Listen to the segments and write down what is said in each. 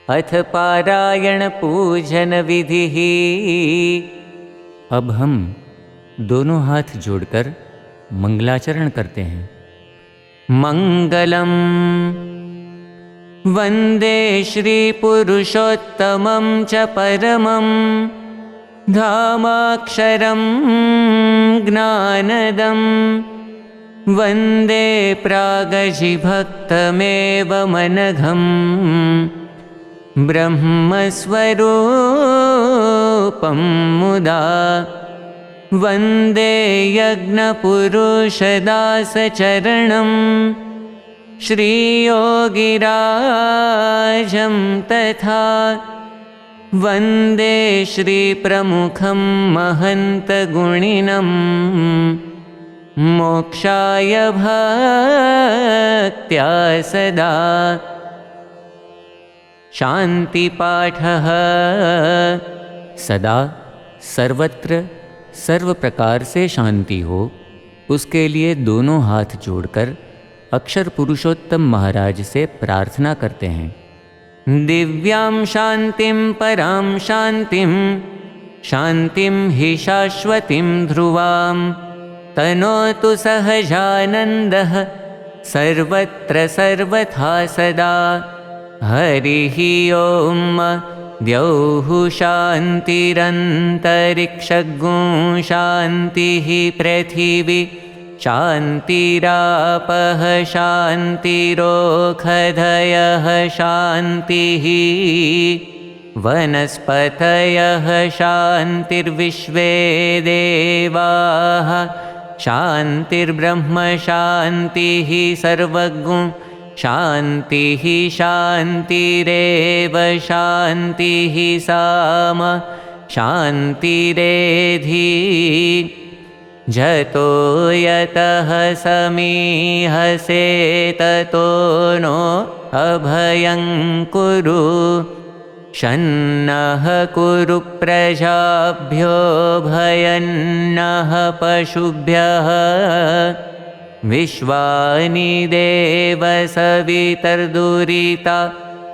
अथ पारायण पूजन विधिः। अब हम दोनों हाथ जोड़कर मंगलाचरण करते हैं। मंगलम वंदे श्री पुरुषोत्तमं च परमं धामाक्षरं ज्ञानदं वंदे प्रागजिभक्तमेव मनघं ब्रह्मस्वरूपं मुदा वंदे यज्ञपुरुषदासचरणं श्रीयोगिराजं तथा वंदे श्रीप्रमुखं महन्तगुणिनं मोक्षाय भक्त्या सदा। शांतिपाठः। सदा सर्वत्र सर्व प्रकार से शांति हो, उसके लिए दोनों हाथ जोड़कर अक्षर पुरुषोत्तम महाराज से प्रार्थना करते हैं। दिव्यां शांतिं परां शांतिं शांतिं हि शाश्वतीं ध्रुवां तनोतु सहजानन्दः सर्वत्र सर्वथा सदा। हरिः ओम। द्यौः शान्तिरन्तरिक्षगुं शान्तिः पृथिवी शान्तिरापः शान्तिरोषधयः शान्तिः वनस्पतयः शान्तिर्विश्वे देवाः शान्तिर्ब्रह्म शान्तिः सर्वगुं शान्तिः शान्तिरेव शान्तिः साम शान्तिरेधि। जतो यतः समीहसे ततो नो अभयं कुरु शन्नः कुरु प्रजाभ्यो भयन्नः पशुभ्यः विश्वानि देव सवितर्दुरिता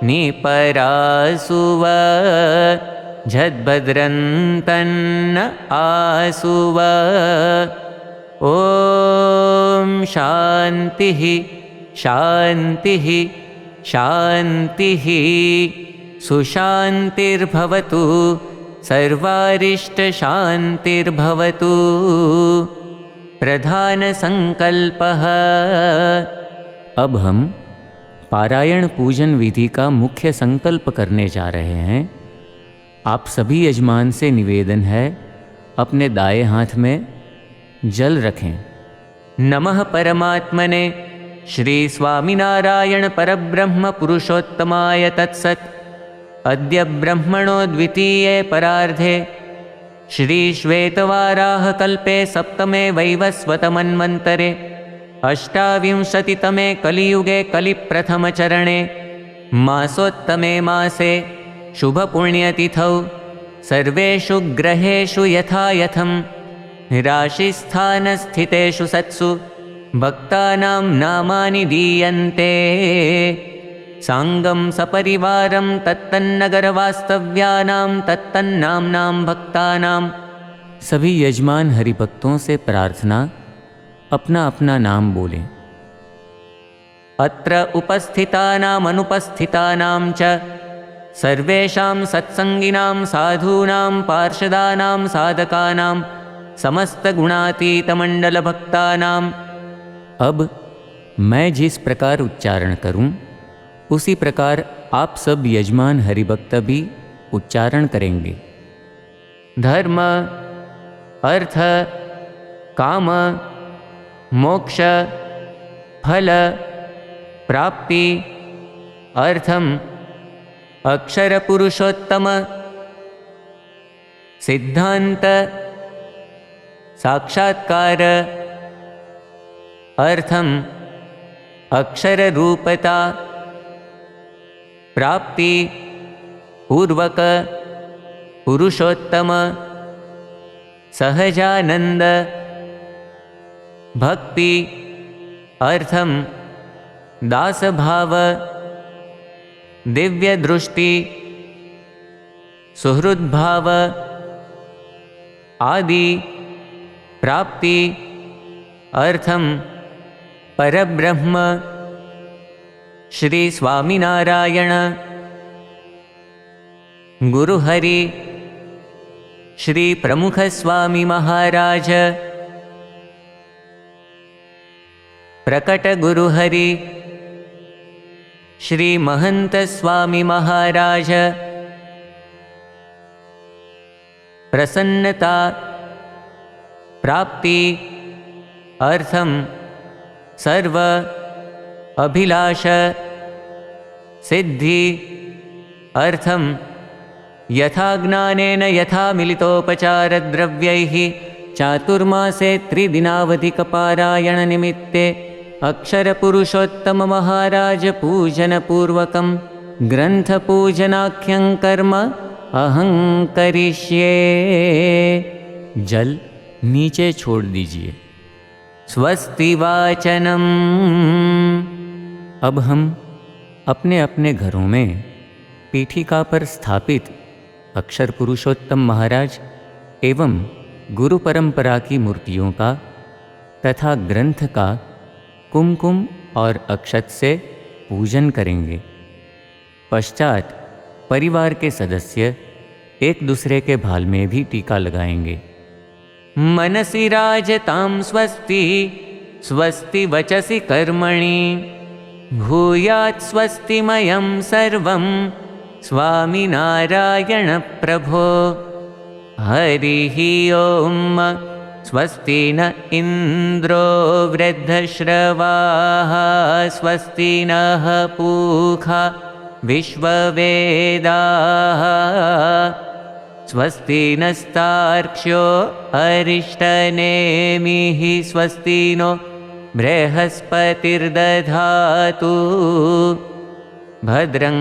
निपरासुव झद्भद्रन्तन्न आसुव। ॐ शान्तिः शान्तिः शान्तिः। सुशान्तिर्भवतु सर्वारिष्टशान्तिर्भवतु। प्रधान संकल्पः। अब हम पारायण पूजन विधि का मुख्य संकल्प करने जा रहे हैं। आप सभी यजमान से निवेदन है, अपने दाएं हाथ में जल रखें। नमः परमात्मने श्री स्वामिनारायण परब्रह्म पुरुषोत्तमाय तत्सत्। अद्य ब्रह्मणो द्वितीये परार्धे श्री श्वेतवाराह कल्पे सप्तमे वैवस्वतमन्वन्तरे अष्टाविंशतितमे कलियुगे कलिप्रथमचरणे मासोत्तमे मासे शुभपुण्यतिथौ सर्वेषु ग्रहेषु यथायथं राशिस्थानस्थितेषु सत्सु भक्तानां नामानि दीयन्ते। सांगं सपरिवारं तत्तन्नगरवास्तव्यानां तत्तन्नाम्नां भक्तानां। सभी यजमान हरिभक्तों से प्रार्थना, अपना अपना नाम बोलें। अत्र उपस्थितानां अनुपस्थितानां च सर्वेषां सत्संगिनां साधूनां पार्षदानां साधकानां समस्तगुणातीतमण्डलभक्तानां। अब मैं जिस प्रकार उच्चारण करूं, उसी प्रकार आप सब यजमान हरिभक्त भी उच्चारण करेंगे। धर्म अर्थ काम मोक्ष फल प्राप्ति अर्थम अक्षर पुरुषोत्तम सिद्धांत साक्षात्कार अर्थम अक्षर रूपता प्राप्ति पूर्वक पुरुषोत्तम सहजानंद भक्ति अर्थम दासभाव दिव्य दृष्टि, सुहृद्भाव आदि प्राप्ति अर्थम परब्रह्म श्री स्वामिनारायण गुरुहरि श्री प्रमुख स्वामी महाराज प्रकट गुरुहरि श्री महंत स्वामी महाराज प्रसन्नता प्राप्ति अर्थम सर्व अभिलाष सिद्धि अर्थम यथा ज्ञानेन यथा मिलितोपचार द्रव्यैः चातुर्मासे त्रिदिनावधिक पारायण निमित्ते अक्षर पुरुषोत्तम महाराज पूजन पूर्वकं ग्रंथ पूजनाख्यं कर्म अहं करिष्ये। जल नीचे छोड़ दीजिए। स्वस्ति वाचनम। अब हम अपने अपने घरों में पीठिका पर स्थापित अक्षर पुरुषोत्तम महाराज एवं गुरु परंपरा की मूर्तियों का तथा ग्रंथ का कुमकुम और अक्षत से पूजन करेंगे। पश्चात परिवार के सदस्य एक दूसरे के भाल में भी टीका लगाएंगे। मनसि राजतां स्वस्ति स्वस्ति वचसि कर्मणि भूयात् स्वस्तिमयं सर्वं स्वामिनारायण प्रभो। हरिः ओम। स्वस्ति न इंद्रो वृद्धश्रवाः स्वस्ति नः पूषा विश्ववेदाः स्वस्ति नस्तार्क्ष्यो अरिष्टनेमिः स्वस्ति नो बृहस्पतिर्दधातु भद्रं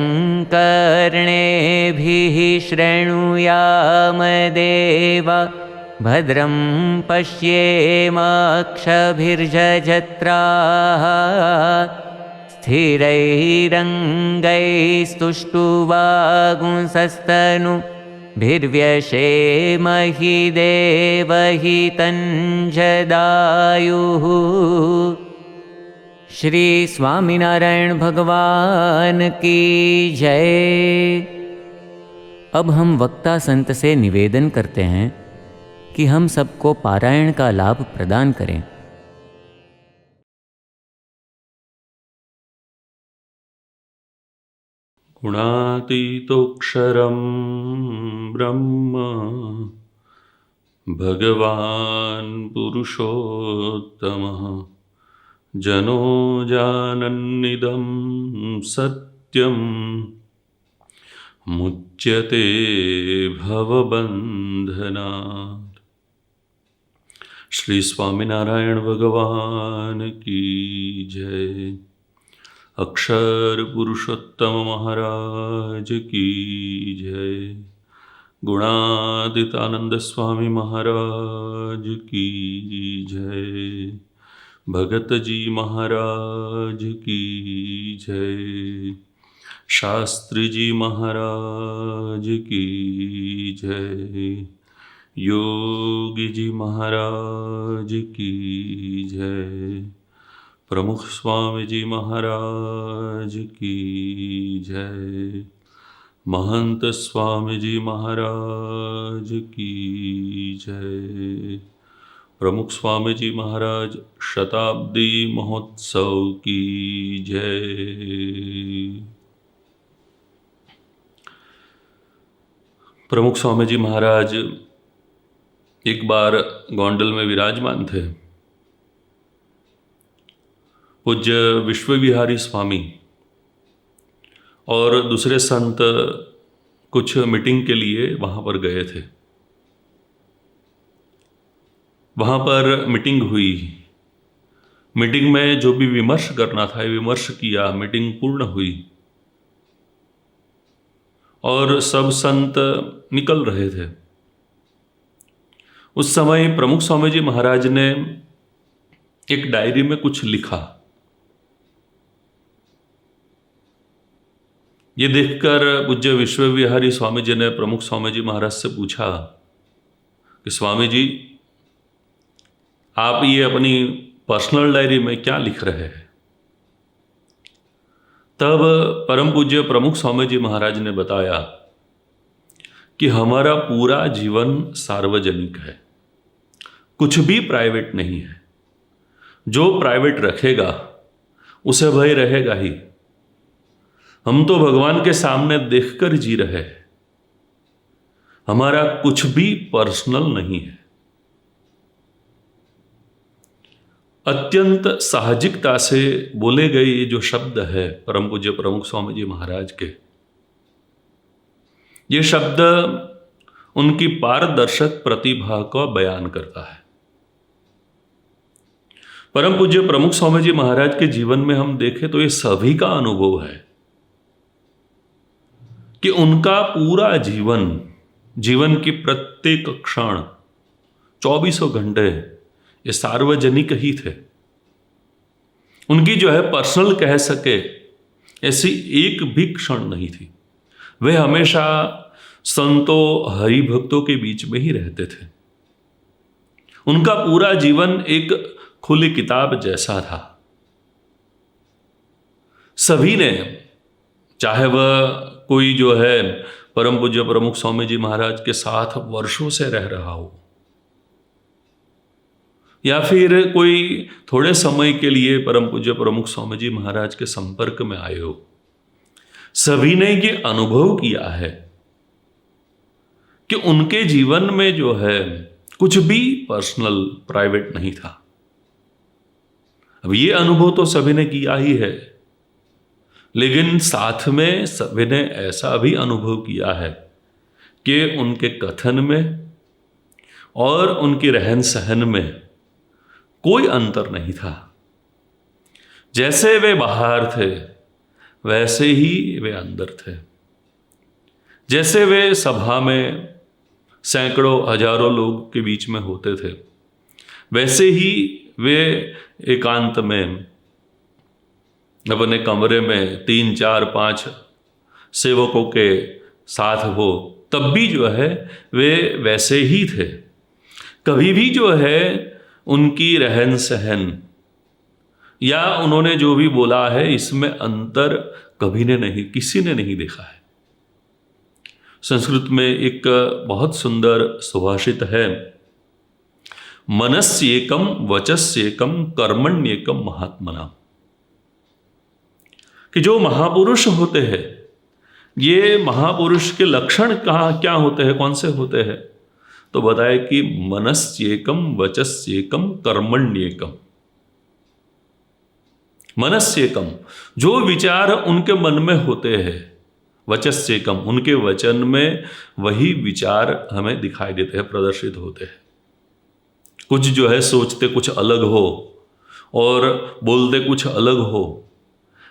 कर्णेभिः शृणुयाम देवा भद्रं पश्येमाक्षभिर्जत्राः स्थिरैरङ्गैस्तुष्टुवागुंसस्तनुभिर्व्यशेमहि देवहितं जदायुः। श्री स्वामिनारायण भगवान की जय। अब हम वक्ता संत से निवेदन करते हैं कि हम सबको पारायण का लाभ प्रदान करें। गुणातीतोऽक्षरं ब्रह्म भगवान् पुरुषोत्तमः जनो जानन्निदं सत्यं मुच्यते भवबन्धनात्। श्री स्वामिनारायण भगवान की जय। अक्षर पुरुषोत्तम महाराज की जय। गुणातीतानंद स्वामी महाराज की जय। भगत जी महाराज की जय। शास्त्री जी महाराज की जय। योगी जी महाराज की जय। प्रमुख स्वामी जी महाराज की जय। महंत स्वामी जी महाराज की जय। प्रमुख स्वामी जी महाराज शताब्दी महोत्सव की जय। प्रमुख स्वामी जी महाराज एक बार गोंडल में विराजमान थे। पूज्य विश्वविहारी स्वामी और दूसरे संत कुछ मीटिंग के लिए वहाँ पर गए थे। वहाँ पर मीटिंग हुई। मीटिंग में जो भी विमर्श करना था विमर्श किया। मीटिंग पूर्ण हुई और सब संत निकल रहे थे। उस समय प्रमुख स्वामी जी महाराज ने एक डायरी में कुछ लिखा। ये देखकर पूज्य विश्वविहारी स्वामी जी ने प्रमुख स्वामी जी महाराज से पूछा कि स्वामी जी, आप ये अपनी पर्सनल डायरी में क्या लिख रहे हैं? तब परम पूज्य प्रमुख स्वामी जी महाराज ने बताया कि हमारा पूरा जीवन सार्वजनिक है, कुछ भी प्राइवेट नहीं है। जो प्राइवेट रखेगा उसे भय रहेगा ही। हम तो भगवान के सामने देखकर जी रहे हैं, हमारा कुछ भी पर्सनल नहीं है। अत्यंत साहजिकता से बोले गए ये जो शब्द है परम पूज्य प्रमुख स्वामी जी महाराज के, ये शब्द उनकी पारदर्शक प्रतिभा का बयान करता है। परम पूज्य प्रमुख स्वामी जी महाराज के जीवन में हम देखें तो ये सभी का अनुभव है कि उनका पूरा जीवन की प्रत्येक क्षण 24 घंटे ये सार्वजनिक ही थे। उनकी जो है पर्सनल कह सके ऐसी एक भी क्षण नहीं थी। वे हमेशा संतों हरिभक्तों के बीच में ही रहते थे। उनका पूरा जीवन एक खुली किताब जैसा था। सभी ने, चाहे वह कोई जो है परम पूज्य प्रमुख स्वामी जी महाराज के साथ वर्षों से रह रहा हो, या फिर कोई थोड़े समय के लिए परम पूज्य प्रमुख स्वामी जी महाराज के संपर्क में आए हो, सभी ने ये अनुभव किया है कि उनके जीवन में जो है कुछ भी पर्सनल प्राइवेट नहीं था। अब ये अनुभव तो सभी ने किया ही है, लेकिन साथ में सभी ने ऐसा भी अनुभव किया है कि उनके कथन में और उनके रहन सहन में कोई अंतर नहीं था। जैसे वे बाहर थे वैसे ही वे अंदर थे। जैसे वे सभा में सैकड़ों हजारों लोग के बीच में होते थे, वैसे ही वे एकांत में अपने कमरे में 3, 4, 5 सेवकों के साथ हो, तब भी जो है वे वैसे ही थे। कभी भी जो है उनकी रहन सहन या उन्होंने जो भी बोला है इसमें अंतर कभी ने नहीं, किसी ने नहीं देखा है। संस्कृत में एक बहुत सुंदर सुभाषित है, मनस्येकम वचस्येकम कर्मण्येकम महात्मना, कि जो महापुरुष होते हैं, ये महापुरुष के लक्षण कहाँ क्या होते हैं, कौन से होते हैं? तो बताए कि मनस्येकम वचस्येकम कर्मण्येकम। मनस्येकम, जो विचार उनके मन में होते हैं, वचस्येकम, उनके वचन में वही विचार हमें दिखाई देते हैं, प्रदर्शित होते हैं। कुछ जो है सोचते कुछ अलग हो और बोलते कुछ अलग हो,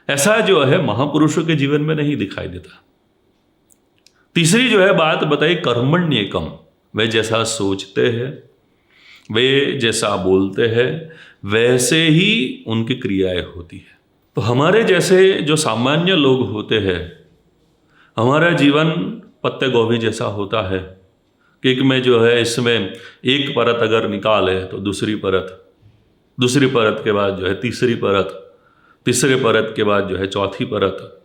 ऐसा जो है महापुरुषों के जीवन में नहीं दिखाई देता। तीसरी जो है बात बताई कर्मण्येकम, वे जैसा सोचते हैं, वे जैसा बोलते हैं, वैसे ही उनकी क्रियाएं होती है। तो हमारे जैसे जो सामान्य लोग होते हैं, हमारा जीवन पत्ते गोभी जैसा होता है कि एक में जो है इसमें एक परत अगर निकाले तो दूसरी परत के बाद जो है तीसरी परत के बाद जो है चौथी परत,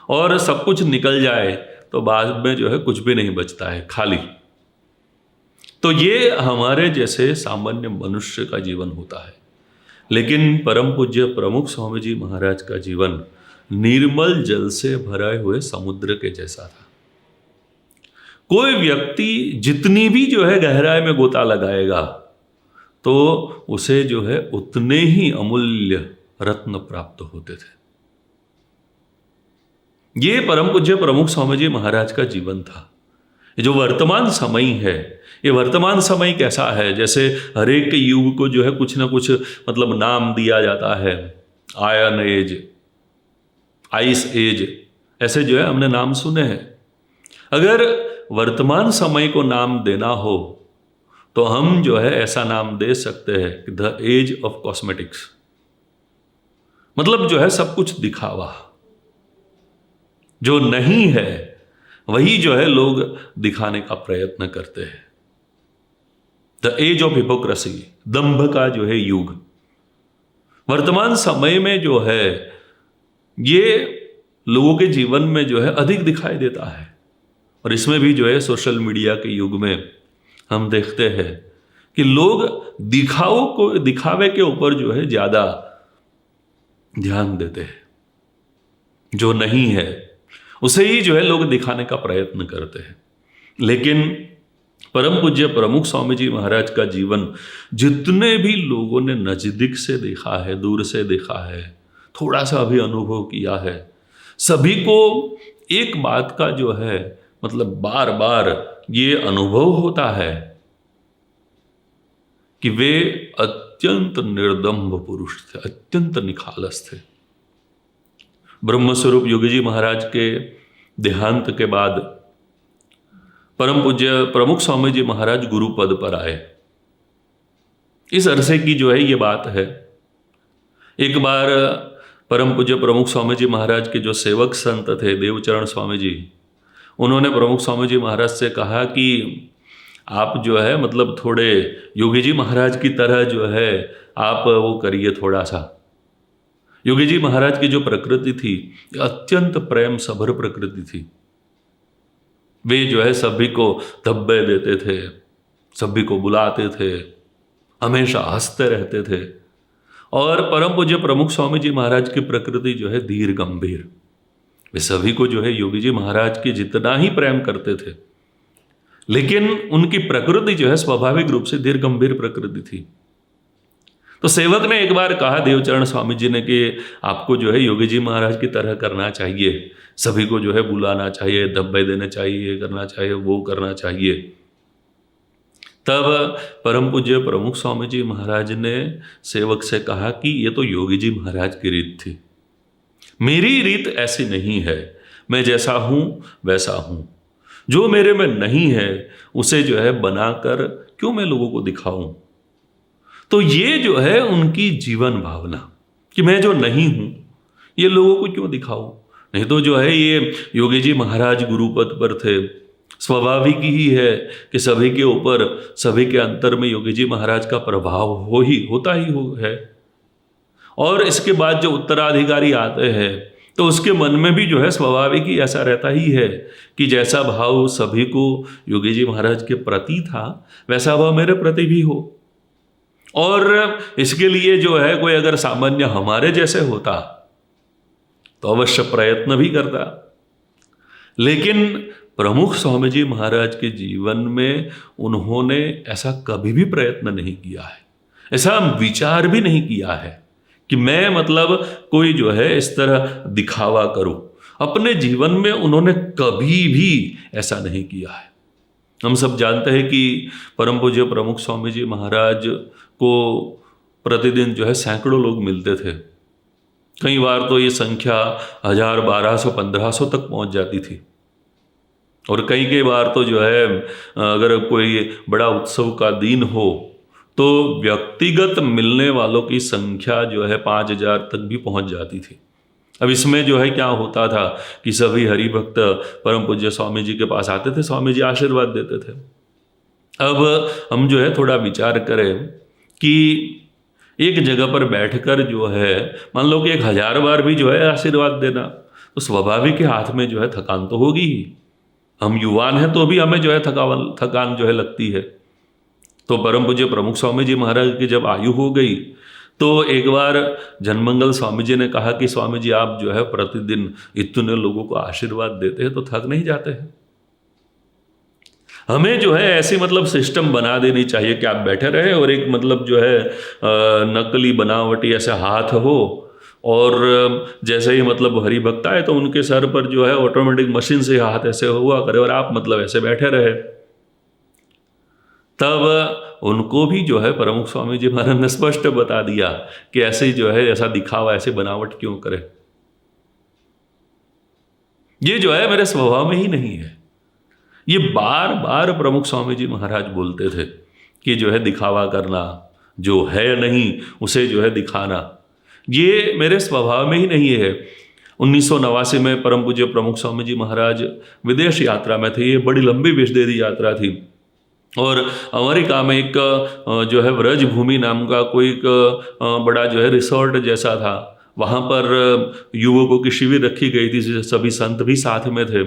और सब कुछ निकल जाए तो बाद में जो है कुछ भी नहीं बचता है, खाली। तो ये हमारे जैसे सामान्य मनुष्य का जीवन होता है। लेकिन परम पूज्य प्रमुख स्वामी जी महाराज का जीवन निर्मल जल से भरे हुए समुद्र के जैसा था। कोई व्यक्ति जितनी भी जो है गहराई में गोता लगाएगा तो उसे जो है उतने ही अमूल्य रत्न प्राप्त होते थे। ये परम पूज्य प्रमुख स्वामी जी महाराज का जीवन था। ये जो वर्तमान समय है, ये वर्तमान समय कैसा है? जैसे हर एक युग को जो है कुछ ना कुछ मतलब नाम दिया जाता है, आयरन एज, आइस एज, ऐसे जो है हमने नाम सुने हैं। अगर वर्तमान समय को नाम देना हो तो हम जो है ऐसा नाम दे सकते हैं कि द एज ऑफ कॉस्मेटिक्स, मतलब जो है सब कुछ दिखावा। जो नहीं है वही जो है लोग दिखाने का प्रयत्न करते हैं। द एज ऑफ हिपोक्रेसी, दंभ का जो है युग वर्तमान समय में जो है ये लोगों के जीवन में जो है अधिक दिखाई देता है। और इसमें भी जो है सोशल मीडिया के युग में हम देखते हैं कि लोग दिखावे के ऊपर जो है ज्यादा ध्यान देते हैं। जो नहीं है उसे ही जो है लोग दिखाने का प्रयत्न करते हैं। लेकिन परम पूज्य प्रमुख स्वामी जी महाराज का जीवन जितने भी लोगों ने नजदीक से देखा है, दूर से देखा है, थोड़ा सा भी अनुभव किया है, सभी को एक बात का जो है मतलब बार बार ये अनुभव होता है कि वे अत्यंत निर्दम्भ पुरुष थे, अत्यंत निखालस थे। ब्रह्मस्वरूप योगी जी महाराज के देहांत के बाद परम पूज्य प्रमुख स्वामी जी महाराज गुरु पद पर आए। इस अरसे की जो है ये बात है। एक बार परम पूज्य प्रमुख स्वामी जी महाराज के जो सेवक संत थे देवचरण स्वामी जी, उन्होंने प्रमुख स्वामी जी महाराज से कहा कि आप जो है मतलब थोड़े योगी जी महाराज की तरह जो है आप वो करिए थोड़ा सा। योगी जी महाराज की जो प्रकृति थी अत्यंत प्रेम सभर प्रकृति थी। वे जो है सभी को धब्बे देते थे, सभी को बुलाते थे, हमेशा हंसते रहते थे। और परम पूज्य प्रमुख स्वामी जी महाराज की प्रकृति जो है धीर गंभीर। वे सभी को जो है योगी जी महाराज की जितना ही प्रेम करते थे, लेकिन उनकी प्रकृति जो है स्वाभाविक रूप से धीर गंभीर प्रकृति थी। तो सेवक ने एक बार कहा देवचरण स्वामी जी ने कि आपको जो है योगी जी महाराज की तरह करना चाहिए, सभी को जो है बुलाना चाहिए, धब्बे देने चाहिए, ये करना चाहिए, वो करना चाहिए। तब परम पूज्य प्रमुख स्वामी जी महाराज ने सेवक से कहा कि ये तो योगी जी महाराज की रीत थी, मेरी रीत ऐसी नहीं है। मैं जैसा हूं वैसा हूं, जो मेरे में नहीं है उसे जो है बनाकर क्यों मैं लोगों को दिखाऊं। तो ये जो है उनकी जीवन भावना कि मैं जो नहीं हूं ये लोगों को क्यों दिखाऊं। नहीं तो जो है ये योगी जी महाराज गुरुपद पर थे, स्वाभाविक ही है कि सभी के ऊपर सभी के अंतर में योगी जी महाराज का प्रभाव होता ही है। और इसके बाद जो उत्तराधिकारी आते हैं तो उसके मन में भी जो है स्वाभाविक ही ऐसा रहता ही है कि जैसा भाव सभी को योगी जी महाराज के प्रति था वैसा भाव मेरे प्रति भी हो। और इसके लिए जो है कोई अगर सामान्य हमारे जैसे होता तो अवश्य प्रयत्न भी करता। लेकिन प्रमुख स्वामी जी महाराज के जीवन में उन्होंने ऐसा कभी भी प्रयत्न नहीं किया है, ऐसा विचार भी नहीं किया है कि मैं मतलब कोई जो है इस तरह दिखावा करूं। अपने जीवन में उन्होंने कभी भी ऐसा नहीं किया है। हम सब जानते हैं कि परम पूज्य प्रमुख स्वामी जी महाराज को प्रतिदिन जो है सैकड़ों लोग मिलते थे। कई बार तो ये संख्या 1000, 1200, 1500 तक पहुंच जाती थी। और कई बार तो जो है अगर कोई बड़ा उत्सव का दिन हो तो व्यक्तिगत मिलने वालों की संख्या जो है 5000 तक भी पहुंच जाती थी। अब इसमें जो है क्या होता था कि सभी हरिभक्त परम पूज्य स्वामी जी के पास आते थे, स्वामी जी आशीर्वाद देते थे। अब हम जो है थोड़ा विचार करें कि एक जगह पर बैठकर जो है मान लो कि 1000 बार भी जो है आशीर्वाद देना तो स्वाभाविक हाथ में जो है थकान तो होगी ही। हम युवान हैं तो भी हमें जो है थकान जो है लगती है। तो परम पूज्य प्रमुख स्वामी जी महाराज की जब आयु हो गई तो एक बार जनमंगल स्वामी जी ने कहा कि स्वामी जी आप जो है प्रतिदिन इतने लोगों को आशीर्वाद देते हैं तो थक नहीं जाते हैं। हमें जो है ऐसी मतलब सिस्टम बना देनी चाहिए कि आप बैठे रहे और एक मतलब जो है नकली बनावटी ऐसे हाथ हो और जैसे ही मतलब हरिभक्त आए तो उनके सर पर जो है ऑटोमेटिक मशीन से हाथ ऐसे हुआ करे और आप मतलब ऐसे बैठे रहे। तब उनको भी जो है प्रमुख स्वामी जी महाराज ने स्पष्ट बता दिया कि ऐसे ही जो है ऐसा दिखावा ऐसे बनावट क्यों करे। ये जो है मेरे स्वभाव में ही नहीं है। ये बार बार प्रमुख स्वामी जी महाराज बोलते थे कि जो है दिखावा करना, जो है नहीं उसे जो है दिखाना, ये मेरे स्वभाव में ही नहीं है। 1989 में परम पूज्य प्रमुख स्वामी जी महाराज विदेश यात्रा में थे। ये बड़ी लंबी विदेश यात्रा थी और अमेरिका में एक जो है व्रज भूमि नाम का कोई एक बड़ा जो है रिसोर्ट जैसा था। वहाँ पर युवकों की शिविर रखी गई थी, सभी संत भी साथ में थे।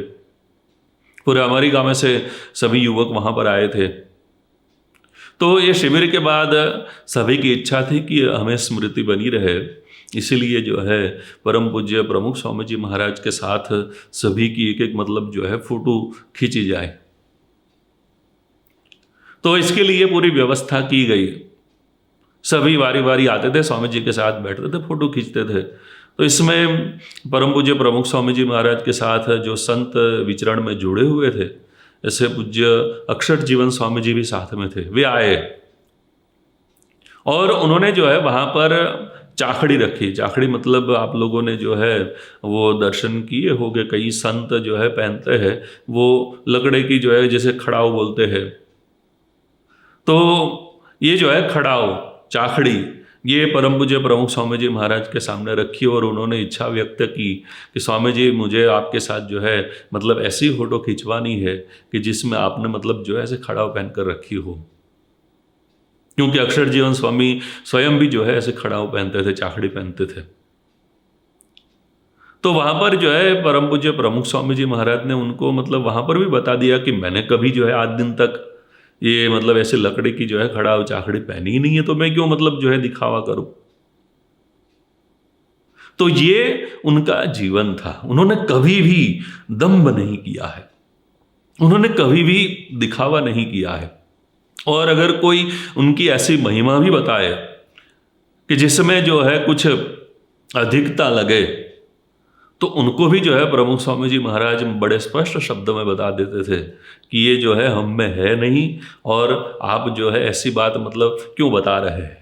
पूरे अमेरिका में से सभी युवक वहाँ पर आए थे। तो ये शिविर के बाद सभी की इच्छा थी कि हमें स्मृति बनी रहे, इसीलिए जो है परम पूज्य प्रमुख स्वामी जी महाराज के साथ सभी की एक एक मतलब जो है फोटो खींची जाए। तो इसके लिए पूरी व्यवस्था की गई। सभी बारी बारी आते थे, स्वामी जी के साथ बैठते थे, फोटो खींचते थे। तो इसमें परम पूज्य प्रमुख स्वामी जी महाराज के साथ जो संत विचरण में जुड़े हुए थे, ऐसे पूज्य अक्षर जीवन स्वामी जी भी साथ में थे। वे आए और उन्होंने जो है वहाँ पर चाखड़ी रखी। चाखड़ी मतलब आप लोगों ने जो है वो दर्शन किए होंगे, कई संत जो है पहनते हैं, वो लकड़े की जो है जैसे खड़ाऊ बोलते हैं। तो ये जो है खड़ाऊ चाखड़ी, ये परम पूज्य प्रमुख स्वामी जी महाराज के सामने रखी और उन्होंने इच्छा व्यक्त की कि स्वामी जी मुझे आपके साथ जो है मतलब ऐसी फोटो खिंचवानी है कि जिसमें आपने मतलब जो है ऐसे खड़ाऊ पहनकर रखी हो, क्योंकि अक्षर जीवन स्वामी स्वयं भी जो है ऐसे खड़ाऊ पहनते थे, चाखड़ी पहनते थे। तो वहाँ पर जो है परम पूज्य प्रमुख स्वामी जी महाराज ने उनको मतलब वहाँ पर भी बता दिया कि मैंने कभी जो है आज दिन तक ये मतलब ऐसे लकड़ी की जो है खड़ाऊ चाखड़ी पहनी ही नहीं है, तो मैं क्यों मतलब जो है दिखावा करूं। तो ये उनका जीवन था। उन्होंने कभी भी दंभ नहीं किया है, उन्होंने कभी भी दिखावा नहीं किया है। और अगर कोई उनकी ऐसी महिमा भी बताए कि जिसमें जो है कुछ अधिकता लगे, तो उनको भी जो है प्रमुख स्वामी जी महाराज बड़े स्पष्ट शब्दों में बता देते थे कि ये जो है हम में है नहीं, और आप जो है ऐसी बात मतलब क्यों बता रहे हैं।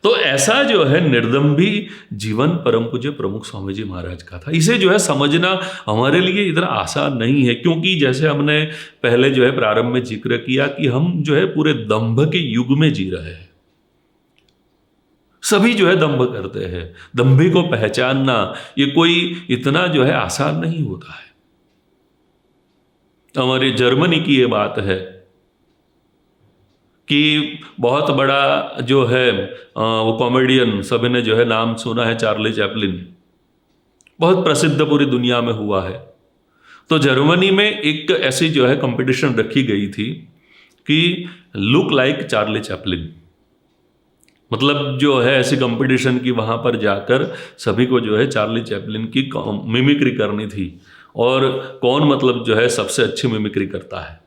तो ऐसा जो है निर्दम्भी जीवन परम पूज्य प्रमुख स्वामी जी महाराज का था। इसे जो है समझना हमारे लिए इतना आसान नहीं है, क्योंकि जैसे हमने पहले जो है प्रारंभ में जिक्र किया कि हम जो है पूरे दंभ के युग में जी रहे हैं। सभी जो है दंभ करते हैं। दंभी को पहचानना ये कोई इतना जो है आसान नहीं होता है। हमारे जर्मनी की ये बात है कि बहुत बड़ा जो है वो कॉमेडियन, सभी ने जो है नाम सुना है, चार्ली चैपलिन, बहुत प्रसिद्ध पूरी दुनिया में हुआ है। तो जर्मनी में एक ऐसी जो है कंपटीशन रखी गई थी कि लुक लाइक चार्ली चैपलिन, मतलब जो है ऐसी कंपटीशन की वहाँ पर जाकर सभी को जो है चार्ली चैपलिन की मिमिक्री करनी थी, और कौन मतलब जो है सबसे अच्छी मिमिक्री करता है।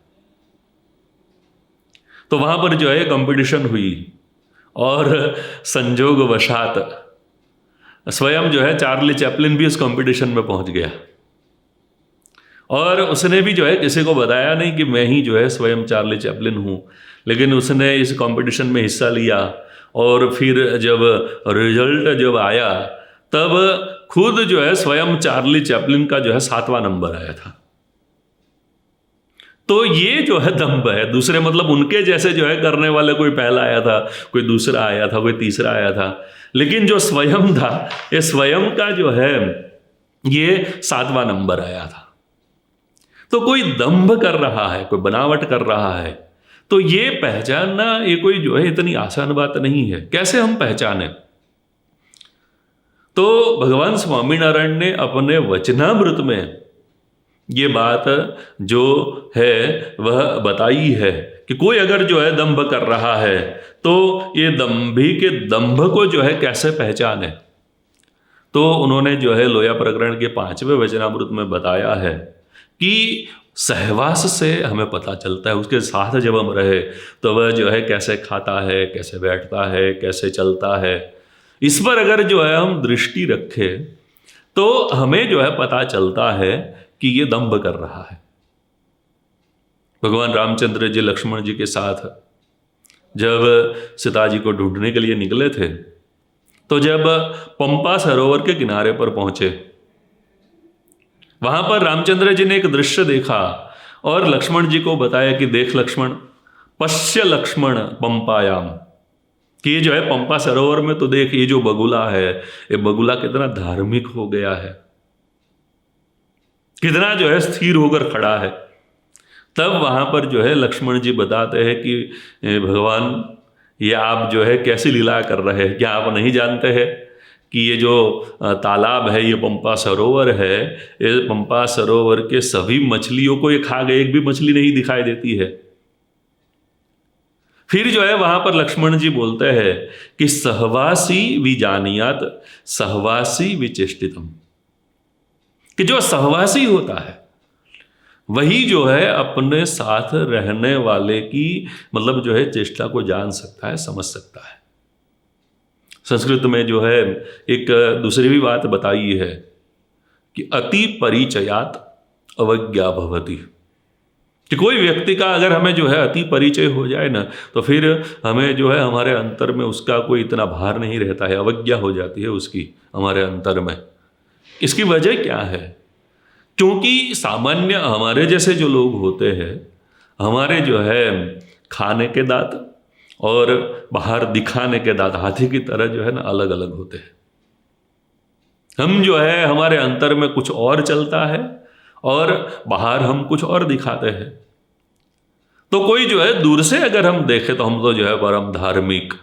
तो वहाँ पर जो है कंपटीशन हुई और संजोग वशात स्वयं जो है चार्ली चैपलिन भी उस कंपटीशन में पहुँच गया, और उसने भी जो है किसी को बताया नहीं कि मैं ही जो है स्वयं चार्ली चैपलिन हूँ, लेकिन उसने इस कंपटीशन में हिस्सा लिया। और फिर जब रिजल्ट जब आया तब खुद जो है स्वयं चार्ली चैपलिन का जो है 7वां नंबर आया था। तो ये जो है दंभ है। दूसरे मतलब उनके जैसे जो है करने वाले, कोई पहला आया था, कोई दूसरा आया था, कोई तीसरा आया था, लेकिन जो स्वयं था, ये स्वयं का जो है ये 7वां नंबर आया था। तो कोई दंभ कर रहा है, कोई बनावट कर रहा है, तो ये पहचानना ये कोई जो है इतनी आसान बात नहीं है। कैसे हम पहचाने? तो भगवान स्वामीनारायण ने अपने वचनामृत में ये बात जो है वह बताई है कि कोई अगर जो है दंभ कर रहा है तो ये दंभी के दंभ को जो है कैसे पहचाने। तो उन्होंने जो है लोया प्रकरण के 5वें वचनामृत में बताया है कि सहवास से हमें पता चलता है, उसके साथ जब हम रहे तो वह जो है कैसे खाता है, कैसे बैठता है, कैसे चलता है। इस पर अगर जो है हम दृष्टि रखें तो हमें जो है पता चलता है कि ये दंभ कर रहा है। भगवान रामचंद्र जी लक्ष्मण जी के साथ जब सीता जी को ढूंढने के लिए निकले थे, तो जब पंपा सरोवर के किनारे पर पहुंचे, वहां पर रामचंद्र जी ने एक दृश्य देखा और लक्ष्मण जी को बताया कि देख लक्ष्मण, पश्य लक्ष्मण पंपायाम, कि ये जो है पंपा सरोवर में तो देख, ये जो बगुला है, ये बगुला कितना धार्मिक हो गया है, कितना जो है स्थिर होकर खड़ा है। तब वहां पर जो है लक्ष्मण जी बताते हैं कि भगवान, ये आप जो है कैसी लीला कर रहे हैं, क्या आप नहीं जानते हैं कि ये जो तालाब है, ये पंपा सरोवर है, ये पंपा सरोवर के सभी मछलियों को ये खा गए, एक भी मछली नहीं दिखाई देती है। फिर जो है वहां पर लक्ष्मण जी बोलते हैं कि सहवासी विजानियात सहवासी विचेष्टितम, कि जो सहवासी होता है वही जो है अपने साथ रहने वाले की मतलब जो है चेष्टा को जान सकता है, समझ सकता है। संस्कृत में जो है एक दूसरी भी बात बताई है कि अति परिचयात अवज्ञा भवति, कि कोई व्यक्ति का अगर हमें जो है अति परिचय हो जाए ना, तो फिर हमें जो है हमारे अंतर में उसका कोई इतना भार नहीं रहता है, अवज्ञा हो जाती है उसकी हमारे अंतर में। इसकी वजह क्या है? क्योंकि सामान्य हमारे जैसे जो लोग होते हैं, हमारे जो है खाने के दांत और बाहर दिखाने के दांत हाथी की तरह जो है ना अलग अलग होते हैं। हम जो है हमारे अंतर में कुछ और चलता है और बाहर हम कुछ और दिखाते हैं। तो कोई जो है दूर से अगर हम देखें तो हम तो जो है परम धार्मिक,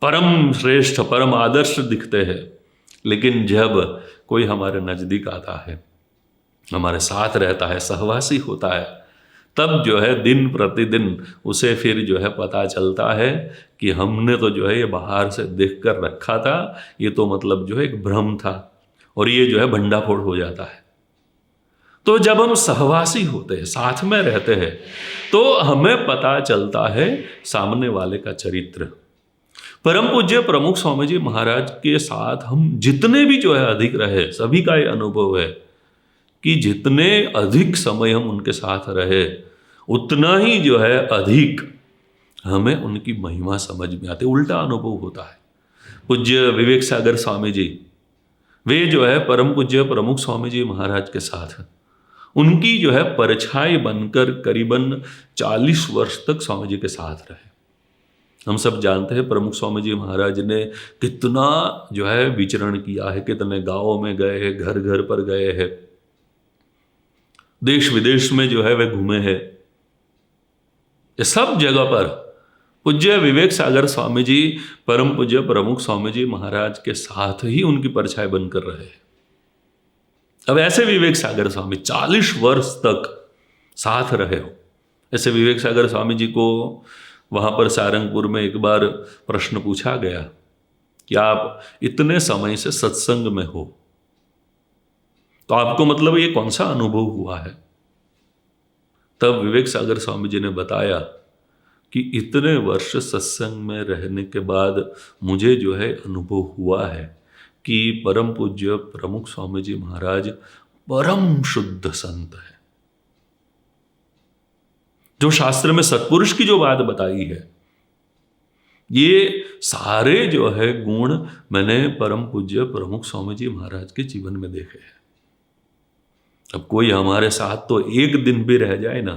परम श्रेष्ठ, परम आदर्श दिखते हैं, लेकिन जब कोई हमारे नजदीक आता है, हमारे साथ रहता है, सहवासी होता है, तब जो है दिन प्रतिदिन उसे फिर जो है पता चलता है कि हमने तो जो है ये बाहर से देख कर रखा था, ये तो मतलब जो है एक भ्रम था, और ये जो है भंडाफोड़ हो जाता है। तो जब हम सहवासी होते हैं, साथ में रहते हैं, तो हमें पता चलता है सामने वाले का चरित्र। परम पूज्य प्रमुख स्वामी जी महाराज के साथ हम जितने भी जो है अधिक रहे, सभी का ये अनुभव है कि जितने अधिक समय हम उनके साथ रहे, उतना ही जो है अधिक हमें उनकी महिमा समझ में आती, उल्टा अनुभव होता है। पूज्य विवेक सागर स्वामी जी, वे जो है परम पूज्य प्रमुख स्वामी जी महाराज के साथ उनकी जो है परछाई बनकर करीबन 40 वर्ष तक स्वामी जी के साथ रहे। हम सब जानते हैं प्रमुख स्वामी जी महाराज ने कितना जो है विचरण किया है, कितने गांवों में गए हैं, घर घर पर गए हैं, देश विदेश में जो है वे घूमे हैं। ये सब जगह पर पूज्य विवेक सागर स्वामी जी, परम पूज्य प्रमुख स्वामी जी महाराज के साथ ही उनकी परछाई बनकर रहे। अब ऐसे विवेक सागर स्वामी 40 वर्ष तक साथ रहे हो। ऐसे विवेक सागर स्वामी जी को वहां पर सारंगपुर में एक बार प्रश्न पूछा गया कि आप इतने समय से सत्संग में हो, तो आपको मतलब ये कौन सा अनुभव हुआ है? तब विवेक सागर स्वामी जी ने बताया कि इतने वर्ष सत्संग में रहने के बाद मुझे जो है अनुभव हुआ है कि परम पूज्य प्रमुख स्वामी जी महाराज परम शुद्ध संत है। जो शास्त्र में सत्पुरुष की जो बात बताई है, ये सारे जो है गुण मैंने परम पूज्य प्रमुख स्वामी जी महाराज के जीवन में देखे हैं। अब कोई हमारे साथ तो एक दिन भी रह जाए ना,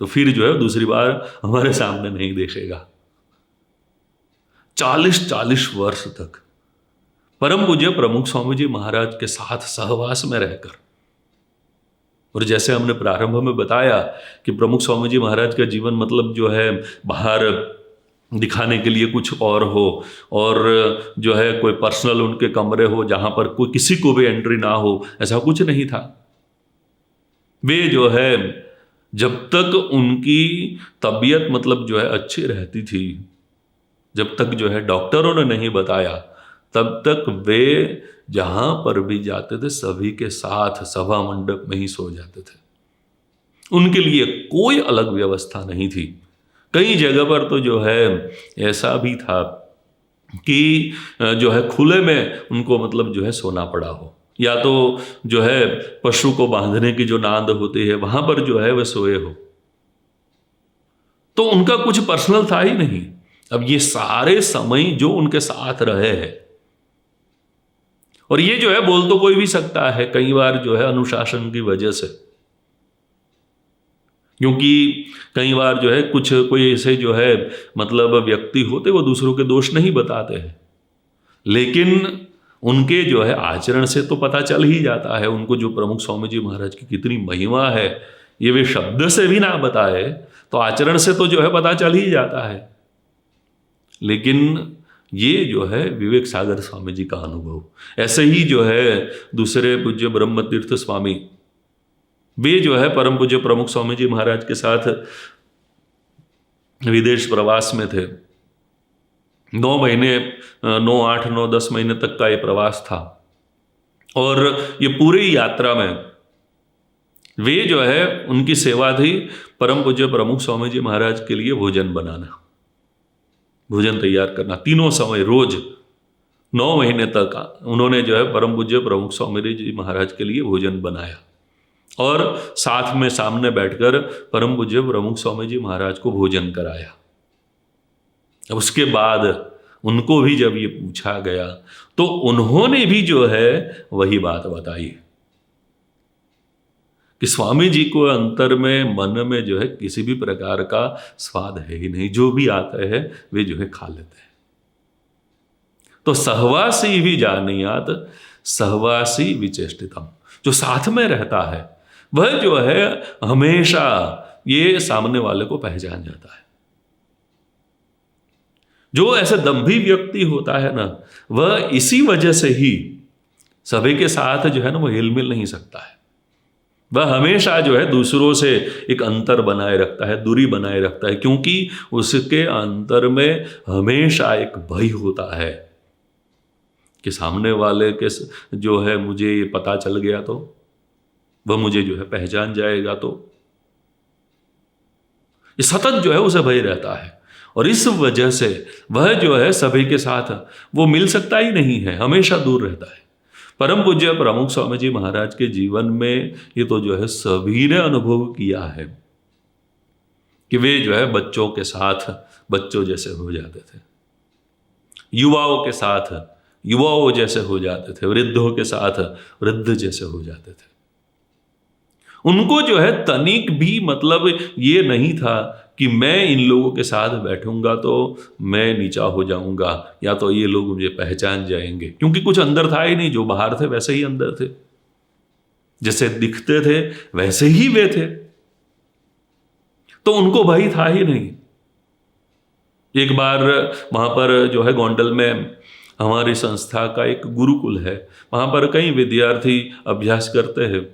तो फिर जो है दूसरी बार हमारे सामने नहीं देखेगा। 40 वर्ष तक परम पूज्य प्रमुख स्वामी जी महाराज के साथ सहवास में रहकर, और जैसे हमने प्रारंभ में बताया कि प्रमुख स्वामी जी महाराज का जीवन मतलब जो है बाहर दिखाने के लिए कुछ और हो, और जो है कोई पर्सनल उनके कमरे हो जहां पर कोई किसी को भी एंट्री ना हो, ऐसा कुछ नहीं था। वे जो है जब तक उनकी तबीयत मतलब जो है अच्छी रहती थी, जब तक जो है डॉक्टरों ने नहीं बताया, तब तक वे जहां पर भी जाते थे सभी के साथ सभा मंडप में ही सो जाते थे। उनके लिए कोई अलग व्यवस्था नहीं थी। कई जगह पर तो जो है ऐसा भी था कि जो है खुले में उनको मतलब जो है सोना पड़ा हो, या तो जो है पशु को बांधने की जो नांद होती है वहां पर जो है वे सोए हो। तो उनका कुछ पर्सनल था ही नहीं। अब ये सारे समय जो उनके साथ रहे हैं, और ये जो है बोल तो कोई भी सकता है कई बार जो है अनुशासन की वजह से, क्योंकि कई बार जो है कुछ कोई ऐसे जो है मतलब व्यक्ति होते वो दूसरों के दोष नहीं बताते हैं, लेकिन उनके जो है आचरण से तो पता चल ही जाता है उनको, जो प्रमुख स्वामी जी महाराज की कितनी महिमा है, ये वे शब्द से भी ना बताए तो आचरण से तो जो है पता चल ही जाता है। लेकिन ये जो है विवेक सागर स्वामी जी का अनुभव, ऐसे ही जो है दूसरे पूज्य ब्रह्म तीर्थ स्वामी, वे जो है परम पूज्य प्रमुख स्वामी जी महाराज के साथ विदेश प्रवास में थे। 9 महीने 9, 8, 9, 10 महीने तक का ये प्रवास था, और ये पूरी यात्रा में वे जो है उनकी सेवा थी परम पूज्य प्रमुख स्वामी जी महाराज के लिए भोजन बनाना, भोजन तैयार करना, तीनों समय रोज 9 महीने तक उन्होंने जो है परम पूज्य प्रमुख स्वामी जी महाराज के लिए भोजन बनाया, और साथ में सामने बैठकर परम पूज्य प्रमुख स्वामी जी महाराज को भोजन कराया। उसके बाद उनको भी जब ये पूछा गया तो उन्होंने भी जो है वही बात बताई कि स्वामी जी को अंतर में मन में जो है किसी भी प्रकार का स्वाद है ही नहीं, जो भी आता है वे जो है खा लेते हैं। तो सहवासी भी जानियात सहवासी विचेष्टितम, जो साथ में रहता है वह जो है हमेशा ये सामने वाले को पहचान जाता है। जो ऐसा दंभी व्यक्ति होता है ना, वह इसी वजह से ही सभी के साथ जो है ना वो हिल मिल नहीं सकता है। वह हमेशा जो है दूसरों से एक अंतर बनाए रखता है, दूरी बनाए रखता है, क्योंकि उसके अंतर में हमेशा एक भय होता है कि सामने वाले के जो है मुझे ये पता चल गया तो वह मुझे जो है पहचान जाएगा, तो ये सतत जो है उसे भय रहता है। और इस वजह से वह जो है सभी के साथ वो मिल सकता ही नहीं है, हमेशा दूर रहता है। परम पूज्य प्रमुख स्वामी जी महाराज के जीवन में ये तो जो है सभी ने अनुभव किया है कि वे जो है बच्चों के साथ बच्चों जैसे हो जाते थे, युवाओं के साथ युवाओं जैसे हो जाते थे, वृद्धों के साथ वृद्ध जैसे हो जाते थे। उनको जो है तनिक भी मतलब ये नहीं था कि मैं इन लोगों के साथ बैठूंगा तो मैं नीचा हो जाऊंगा या तो ये लोग मुझे पहचान जाएंगे, क्योंकि कुछ अंदर था ही नहीं। जो बाहर थे वैसे ही अंदर थे, जैसे दिखते थे वैसे ही वे थे, तो उनको भय था ही नहीं। एक बार वहां पर जो है गोंडल में हमारी संस्था का एक गुरुकुल है, वहां पर कई विद्यार्थी अभ्यास करते हैं।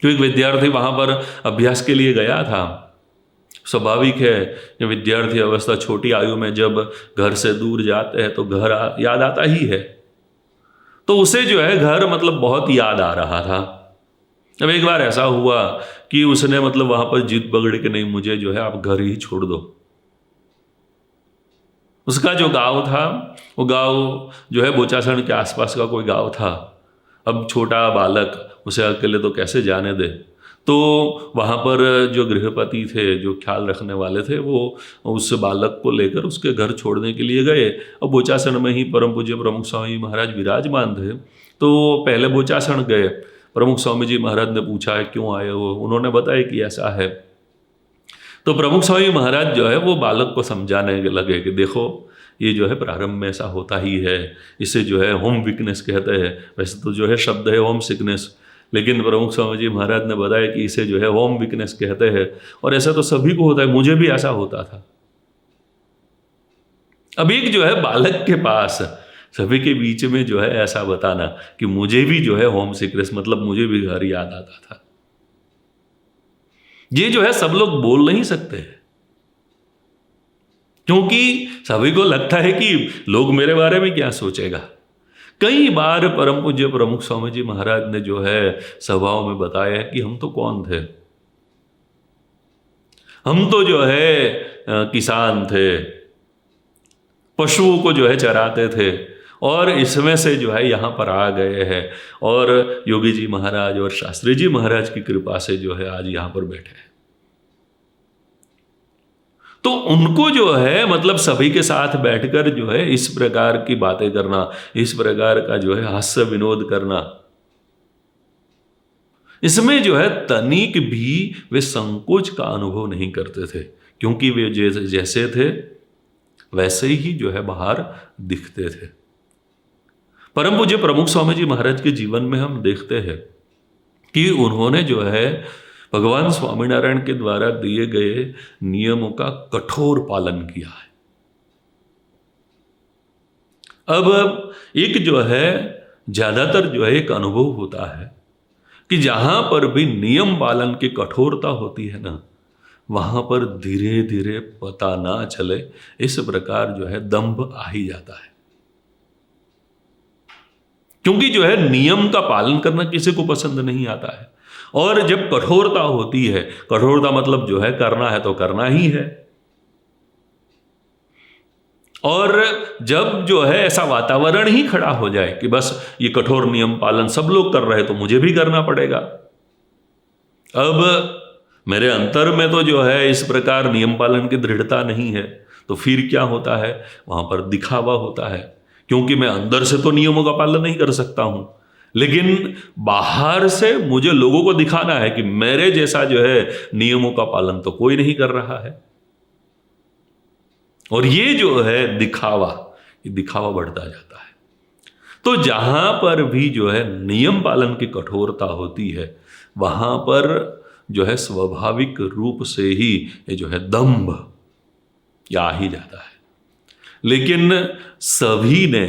तो एक विद्यार्थी वहां पर अभ्यास के लिए गया था। स्वाभाविक है कि विद्यार्थी अवस्था छोटी आयु में जब घर से दूर जाते हैं तो घर याद आता ही है, तो उसे जो है घर मतलब बहुत याद आ रहा था। अब एक बार ऐसा हुआ कि उसने मतलब वहां पर जिद पकड़ के नहीं, मुझे जो है आप घर ही छोड़ दो। उसका जो गांव था वो गांव जो है बोचासण के आसपास का कोई गांव था। अब छोटा बालक उसे अकेले तो कैसे जाने दे, तो वहाँ पर जो गृहपति थे, जो ख्याल रखने वाले थे, वो उस बालक को लेकर उसके घर छोड़ने के लिए गए। अब बोचासण में ही परम पूज्य प्रमुख स्वामी महाराज विराजमान थे, तो पहले बोचासण गए। प्रमुख स्वामी जी महाराज ने पूछा है क्यों आए हो, उन्होंने बताया कि ऐसा है। तो प्रमुख स्वामी महाराज जो है वो बालक को समझाने लगे कि देखो ये जो है प्रारंभ में ऐसा होता ही है, इसे जो है होम वीकनेस कहते हैं। वैसे तो जो है शब्द है होम सिकनेस, लेकिन प्रमुख स्वामी जी महाराज ने बताया कि इसे जो है होम वीकनेस कहते हैं, और ऐसा तो सभी को होता है, मुझे भी ऐसा होता था। अब एक जो है बालक के पास सभी के बीच में जो है ऐसा बताना कि मुझे भी जो है होम सिकनेस मतलब मुझे भी घर याद आता था, ये जो है सब लोग बोल नहीं सकते, क्योंकि सभी को लगता है कि लोग मेरे बारे में क्या सोचेगा। कई बार परम पूज्य प्रमुख स्वामी जी महाराज ने जो है सभाओं में बताया कि हम तो कौन थे, हम तो जो है किसान थे, पशुओं को जो है चराते थे, और इसमें से जो है यहाँ पर आ गए हैं, और योगी जी महाराज और शास्त्री जी महाराज की कृपा से जो है आज यहाँ पर बैठे हैं। तो उनको जो है मतलब सभी के साथ बैठकर जो है इस प्रकार की बातें करना, इस प्रकार का जो है हास्य विनोद करना, इसमें जो है तनिक भी वे संकोच का अनुभव नहीं करते थे, क्योंकि वे जैसे थे वैसे ही जो है बाहर दिखते थे। परम पूज्य प्रमुख स्वामी जी महाराज के जीवन में हम देखते हैं कि उन्होंने जो है भगवान स्वामीनारायण के द्वारा दिए गए नियमों का कठोर पालन किया है। अब एक जो है ज्यादातर जो है एक अनुभव होता है कि जहां पर भी नियम पालन की कठोरता होती है ना, वहां पर धीरे धीरे पता ना चले इस प्रकार जो है दंभ आ ही जाता है। क्योंकि जो है नियम का पालन करना किसी को पसंद नहीं आता है, और जब कठोरता होती है, कठोरता मतलब जो है करना है तो करना ही है, और जब जो है ऐसा वातावरण ही खड़ा हो जाए कि बस ये कठोर नियम पालन सब लोग कर रहे तो मुझे भी करना पड़ेगा, अब मेरे अंतर में तो जो है इस प्रकार नियम पालन की दृढ़ता नहीं है, तो फिर क्या होता है, वहां पर दिखावा होता है। क्योंकि मैं अंदर से तो नियमों का पालन नहीं कर सकता हूं, लेकिन बाहर से मुझे लोगों को दिखाना है कि मेरे जैसा जो है नियमों का पालन तो कोई नहीं कर रहा है, और ये जो है ये दिखावा बढ़ता जाता है। तो जहां पर भी जो है नियम पालन की कठोरता होती है, वहां पर जो है स्वाभाविक रूप से ही ये जो है दंभ आ ही जाता है। लेकिन सभी ने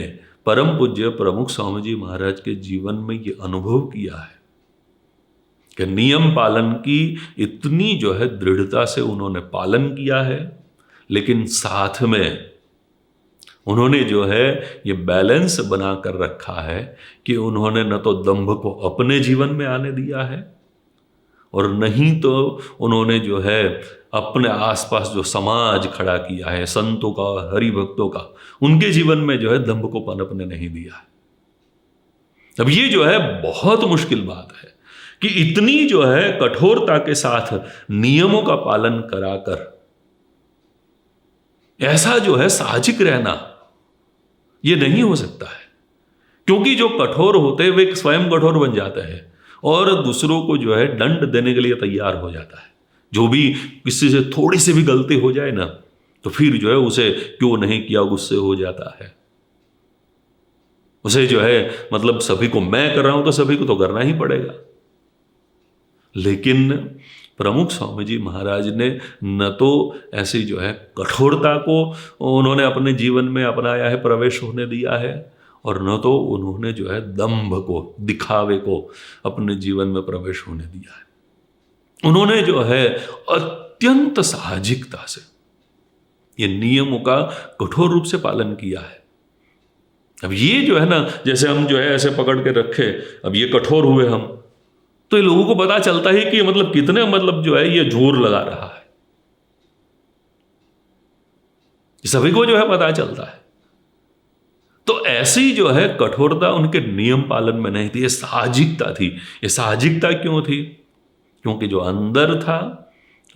परम पूज्य प्रमुख स्वामी जी महाराज के जीवन में ये अनुभव किया है कि नियम पालन की इतनी जो है दृढ़ता से उन्होंने पालन किया है, लेकिन साथ में उन्होंने जो है ये बैलेंस बना कर रखा है कि उन्होंने न तो दंभ को अपने जीवन में आने दिया है, और नहीं तो उन्होंने जो है अपने आसपास जो समाज खड़ा किया है संतों का, हरि भक्तों का, उनके जीवन में जो है दंभ को पनपने नहीं दिया है। अब ये जो है बहुत मुश्किल बात है कि इतनी जो है कठोरता के साथ नियमों का पालन कराकर ऐसा जो है साहजिक रहना ये नहीं हो सकता है, क्योंकि जो कठोर होते हैं वे स्वयं कठोर बन जाते हैं और दूसरों को जो है दंड देने के लिए तैयार हो जाता है। जो भी किसी से थोड़ी सी भी गलती हो जाए ना, तो फिर जो है उसे क्यों नहीं किया गुस्से हो जाता है, उसे जो है मतलब सभी को मैं कर रहा हूं तो सभी को तो करना ही पड़ेगा। लेकिन प्रमुख स्वामी जी महाराज ने न तो ऐसी जो है कठोरता को उन्होंने अपने जीवन में अपनाया है, प्रवेश होने दिया है, और न तो उन्होंने जो है दंभ को, दिखावे को अपने जीवन में प्रवेश होने दिया है। उन्होंने जो है अत्यंत साहजिकता से ये नियमों का कठोर रूप से पालन किया है। अब ये जो है ना, जैसे हम जो है ऐसे पकड़ के रखे, अब ये कठोर हुए हम, तो ये लोगों को पता चलता है कि मतलब कितने मतलब जो है ये जोर लगा रहा है, सभी को जो है पता चलता है। तो ऐसी जो है कठोरता उनके नियम पालन में नहीं थी, ये साहजिकता थी। ये साहजिकता क्यों थी? क्योंकि जो अंदर था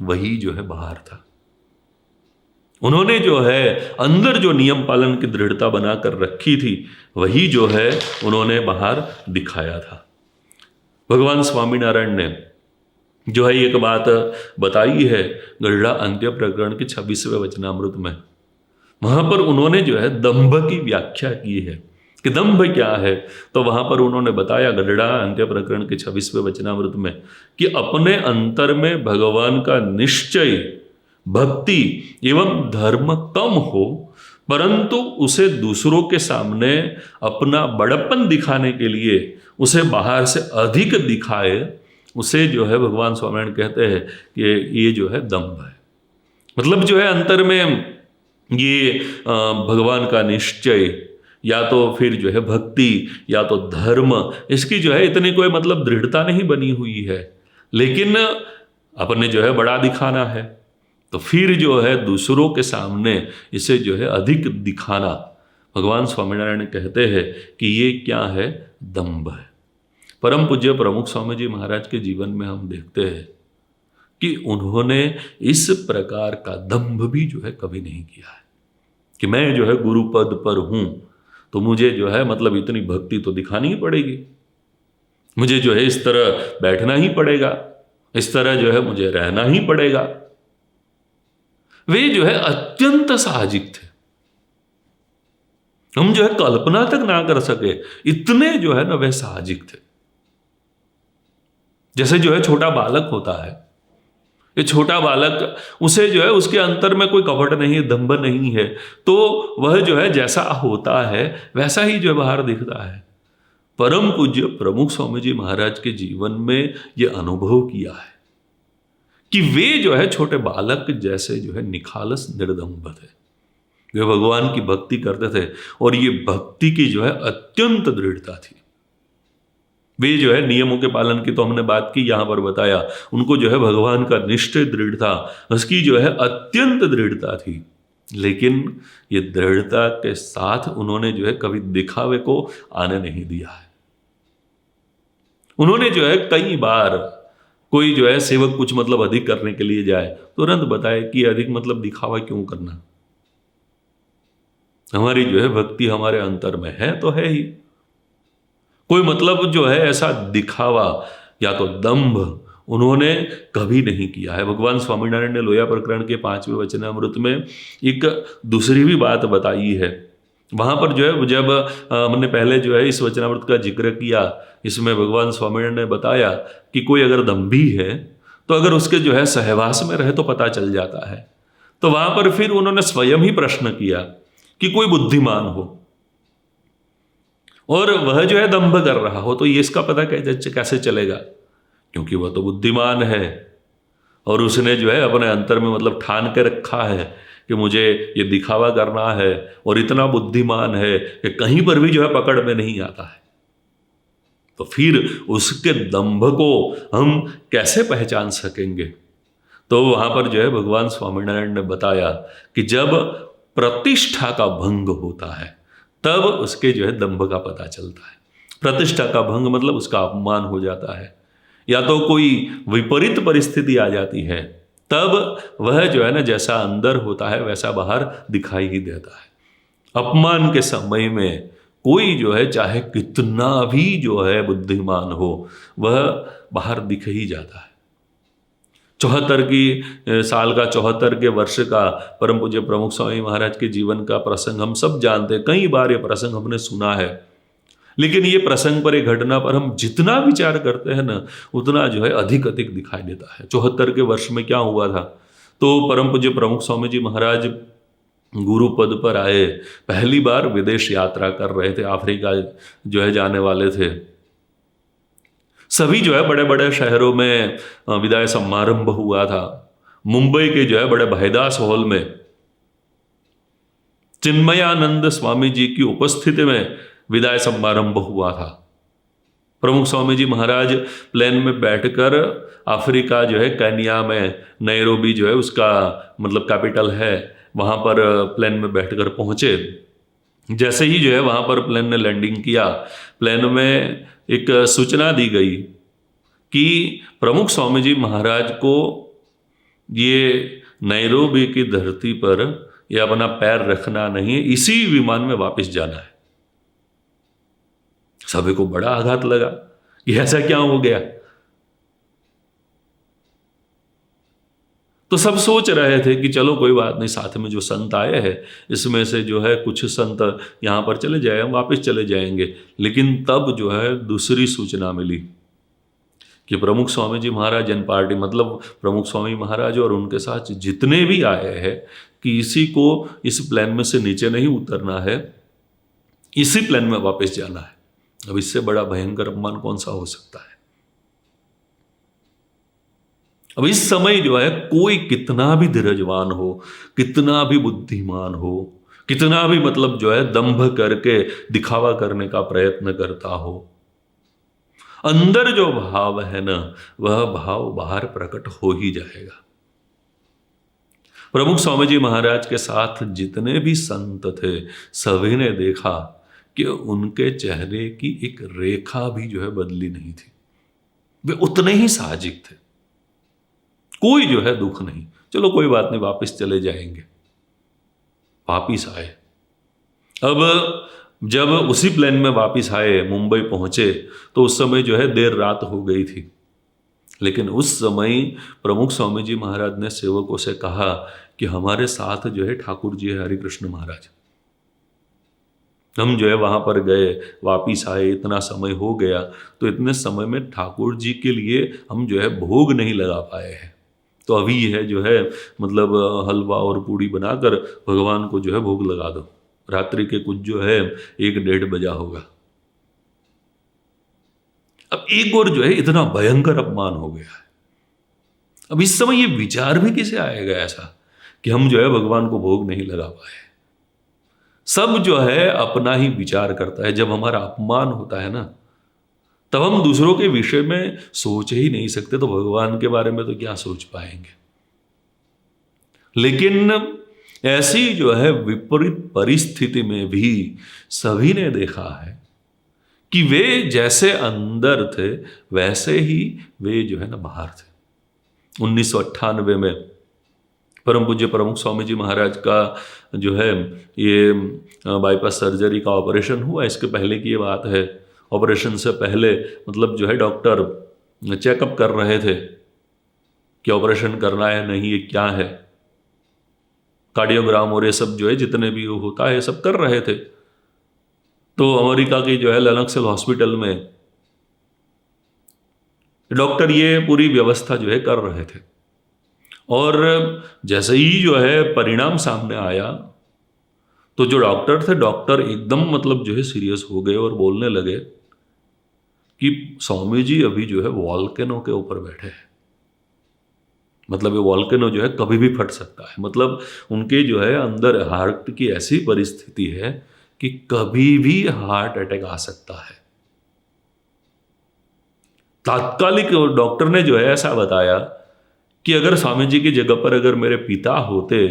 वही जो है बाहर था। उन्होंने जो है अंदर जो नियम पालन की दृढ़ता बनाकर रखी थी वही जो है उन्होंने बाहर दिखाया था। भगवान स्वामीनारायण ने जो है एक बात बताई है गढ़ड़ा अंत्य प्रकरण के 26वें वचनामृत में, वहां पर उन्होंने जो है दंभ की व्याख्या की है कि दंभ क्या है। तो वहां पर उन्होंने बताया गढ़ड़ा अंत्य प्रकरण के 26वें वचनामृत में कि अपने अंतर में भगवान का निश्चय, भक्ति एवं धर्म कम हो, परंतु उसे दूसरों के सामने अपना बड़प्पन दिखाने के लिए उसे बाहर से अधिक दिखाए, उसे जो है भगवान स्वामीनारायण कहते हैं कि ये जो है दंभ है। मतलब जो है अंतर में ये भगवान का निश्चय या तो फिर जो है भक्ति या तो धर्म, इसकी जो है इतनी कोई मतलब दृढ़ता नहीं बनी हुई है, लेकिन अपने जो है बड़ा दिखाना है, तो फिर जो है दूसरों के सामने इसे जो है अधिक दिखाना, भगवान स्वामीनारायण कहते हैं कि ये क्या है? दंभ है। परम पूज्य प्रमुख स्वामी जी महाराज के जीवन में हम देखते हैं कि उन्होंने इस प्रकार का दंभ भी जो है कभी नहीं किया है कि मैं जो है गुरु पद पर हूं तो मुझे जो है मतलब इतनी भक्ति तो दिखानी ही पड़ेगी। मुझे जो है इस तरह बैठना ही पड़ेगा, इस तरह जो है मुझे रहना ही पड़ेगा। वे जो है अत्यंत साहजिक थे, हम जो है कल्पना तक ना कर सके, इतने जो है ना वे साहजिक थे। जैसे जो है छोटा बालक होता है, ये छोटा बालक, उसे जो है उसके अंतर में कोई कपट नहीं, दंभ नहीं है, तो वह जो है जैसा होता है वैसा ही जो है बाहर दिखता है। परम पूज्य प्रमुख स्वामी जी महाराज के जीवन में ये अनुभव किया है कि वे जो है छोटे बालक जैसे जो है निखालस निर्दंभ थे। वे भगवान की भक्ति करते थे और ये भक्ति की जो है अत्यंत दृढ़ता थी। वे जो है नियमों के पालन की तो हमने बात की, यहां पर बताया, उनको जो है भगवान का निश्चय दृढ़ था, उसकी जो है अत्यंत दृढ़ता थी। लेकिन ये दृढ़ता के साथ उन्होंने जो है कभी दिखावे को आने नहीं दिया है। उन्होंने जो है कई बार कोई जो है सेवक कुछ मतलब अधिक करने के लिए जाए, तुरंत बताए कि अधिक मतलब दिखावा क्यों करना, हमारी जो है भक्ति हमारे अंतर में है तो है ही, कोई मतलब जो है ऐसा दिखावा या तो दंभ उन्होंने कभी नहीं किया है। भगवान स्वामीनारायण ने लोया प्रकरण के 5वें वचनामृत में एक दूसरी भी बात बताई है। वहां पर जो है जब हमने पहले जो है इस वचनामृत का जिक्र किया, इसमें भगवान स्वामीनारायण ने बताया कि कोई अगर दंभी है तो अगर उसके जो है सहवास में रहे तो पता चल जाता है। तो वहां पर फिर उन्होंने स्वयं ही प्रश्न किया कि कोई बुद्धिमान हो और वह जो है दंभ कर रहा हो तो ये इसका पता कैसे चलेगा, क्योंकि वह तो बुद्धिमान है और उसने जो है अपने अंतर में मतलब ठान के रखा है कि मुझे ये दिखावा करना है, और इतना बुद्धिमान है कि कहीं पर भी जो है पकड़ में नहीं आता है। तो फिर उसके दंभ को हम कैसे पहचान सकेंगे? तो वहां पर जो है भगवान स्वामीनारायण ने बताया कि जब प्रतिष्ठा का भंग होता है तब उसके जो है दंभ का पता चलता है। प्रतिष्ठा का भंग मतलब उसका अपमान हो जाता है, या तो कोई विपरीत परिस्थिति आ जाती है, तब वह जो है ना जैसा अंदर होता है वैसा बाहर दिखाई ही देता है। अपमान के समय में कोई जो है चाहे कितना भी जो है बुद्धिमान हो, वह बाहर दिख ही जाता है। 74 साल का 74 वर्ष का परम पूज्य प्रमुख स्वामी महाराज के जीवन का प्रसंग हम सब जानते हैं, कई बार ये प्रसंग हमने सुना है। लेकिन ये प्रसंग पर, ये घटना पर हम जितना विचार करते हैं ना उतना जो है अधिक अधिक दिखाई देता है। 74 वर्ष में क्या हुआ था, तो परम पूज्य प्रमुख स्वामी जी महाराज गुरु पद पर आए, पहली बार विदेश यात्रा कर रहे थे, अफ्रीका जो है जाने वाले थे। सभी जो है बड़े बड़े शहरों में विदाई समारंभ हुआ था। मुंबई के जो है बड़े भैदास हॉल में चिन्मयानंद स्वामी जी की उपस्थिति में विदाई समारंभ हुआ था। प्रमुख स्वामी जी महाराज प्लेन में बैठकर अफ्रीका जो है केन्या में नैरोबी जो है उसका मतलब कैपिटल है, वहां पर प्लेन में बैठकर पहुंचे। जैसे ही जो है वहां पर प्लेन ने लैंडिंग किया, प्लेन में एक सूचना दी गई कि प्रमुख स्वामी जी महाराज को ये नैरोबी की धरती पर ये अपना पैर रखना नहीं है, इसी विमान में वापस जाना है। सभी को बड़ा आघात लगा कि ऐसा क्या हो गया। तो सब सोच रहे थे कि चलो कोई बात नहीं, साथ में जो संत आए हैं इसमें से जो है कुछ संत यहां पर चले जाए, हम वापस चले जाएंगे। लेकिन तब जो है दूसरी सूचना मिली कि प्रमुख स्वामी जी महाराज एन पार्टी, मतलब प्रमुख स्वामी महाराज और उनके साथ जितने भी आए हैं, कि इसी को इस प्लेन में से नीचे नहीं उतरना है, इसी प्लेन में वापस जाना है। अब इससे बड़ा भयंकर अपमान कौन सा हो सकता है। अब इस समय जो है कोई कितना भी धीरजवान हो, कितना भी बुद्धिमान हो, कितना भी मतलब जो है दंभ करके दिखावा करने का प्रयत्न करता हो, अंदर जो भाव है ना वह भाव बाहर प्रकट हो ही जाएगा। प्रमुख स्वामी जी महाराज के साथ जितने भी संत थे सभी ने देखा कि उनके चेहरे की एक रेखा भी जो है बदली नहीं थी। वे उतने ही साहजिक थे, कोई जो है दुख नहीं, चलो कोई बात नहीं वापस चले जाएंगे। वापिस आए। अब जब उसी प्लेन में वापस आए, मुंबई पहुंचे, तो उस समय जो है देर रात हो गई थी। लेकिन उस समय प्रमुख स्वामी जी महाराज ने सेवकों से कहा कि हमारे साथ जो है ठाकुर जी है, हरिकृष्ण महाराज। हम जो है वहाँ पर गए, वापिस आए, इतना समय हो गया, तो इतने समय में ठाकुर जी के लिए हम जो है भोग नहीं लगा पाए हैं। तो अभी है जो है मतलब हलवा और पूड़ी बनाकर भगवान को जो है भोग लगा दो। रात्रि के कुछ जो है 1-1:30 बजा होगा। अब एक और जो है इतना भयंकर अपमान हो गया है। अब इस समय ये विचार भी किसे आएगा ऐसा कि हम जो है भगवान को भोग नहीं लगा पाए। सब जो है अपना ही विचार करता है। जब हमारा अपमान होता है ना, तब हम दूसरों के विषय में सोच ही नहीं सकते, तो भगवान के बारे में तो क्या सोच पाएंगे। लेकिन ऐसी जो है विपरीत परिस्थिति में भी सभी ने देखा है कि वे जैसे अंदर थे वैसे ही वे जो है ना बाहर थे। 1998 में परम पूज्य प्रमुख स्वामी जी महाराज का जो है ये बाईपास सर्जरी का ऑपरेशन हुआ। इसके पहले की ये बात है। ऑपरेशन से पहले मतलब जो है डॉक्टर चेकअप कर रहे थे कि ऑपरेशन करना है नहीं, ये क्या है, कार्डियोग्राम और ये सब जो है जितने भी होता है ये सब कर रहे थे। तो अमेरिका की जो है लेनॉक्सविल हॉस्पिटल में डॉक्टर ये पूरी व्यवस्था जो है कर रहे थे। और जैसे ही जो है परिणाम सामने आया, तो जो डॉक्टर थे, डॉक्टर एकदम मतलब जो है सीरियस हो गए और बोलने लगे कि स्वामी जी अभी जो है वॉल्केनो के ऊपर बैठे हैं। मतलब ये वॉल्केनो जो है कभी भी फट सकता है। मतलब उनके जो है अंदर हार्ट की ऐसी परिस्थिति है कि कभी भी हार्ट अटैक आ सकता है। तात्कालिक डॉक्टर ने जो है ऐसा बताया कि अगर स्वामी जी की जगह पर अगर मेरे पिता होते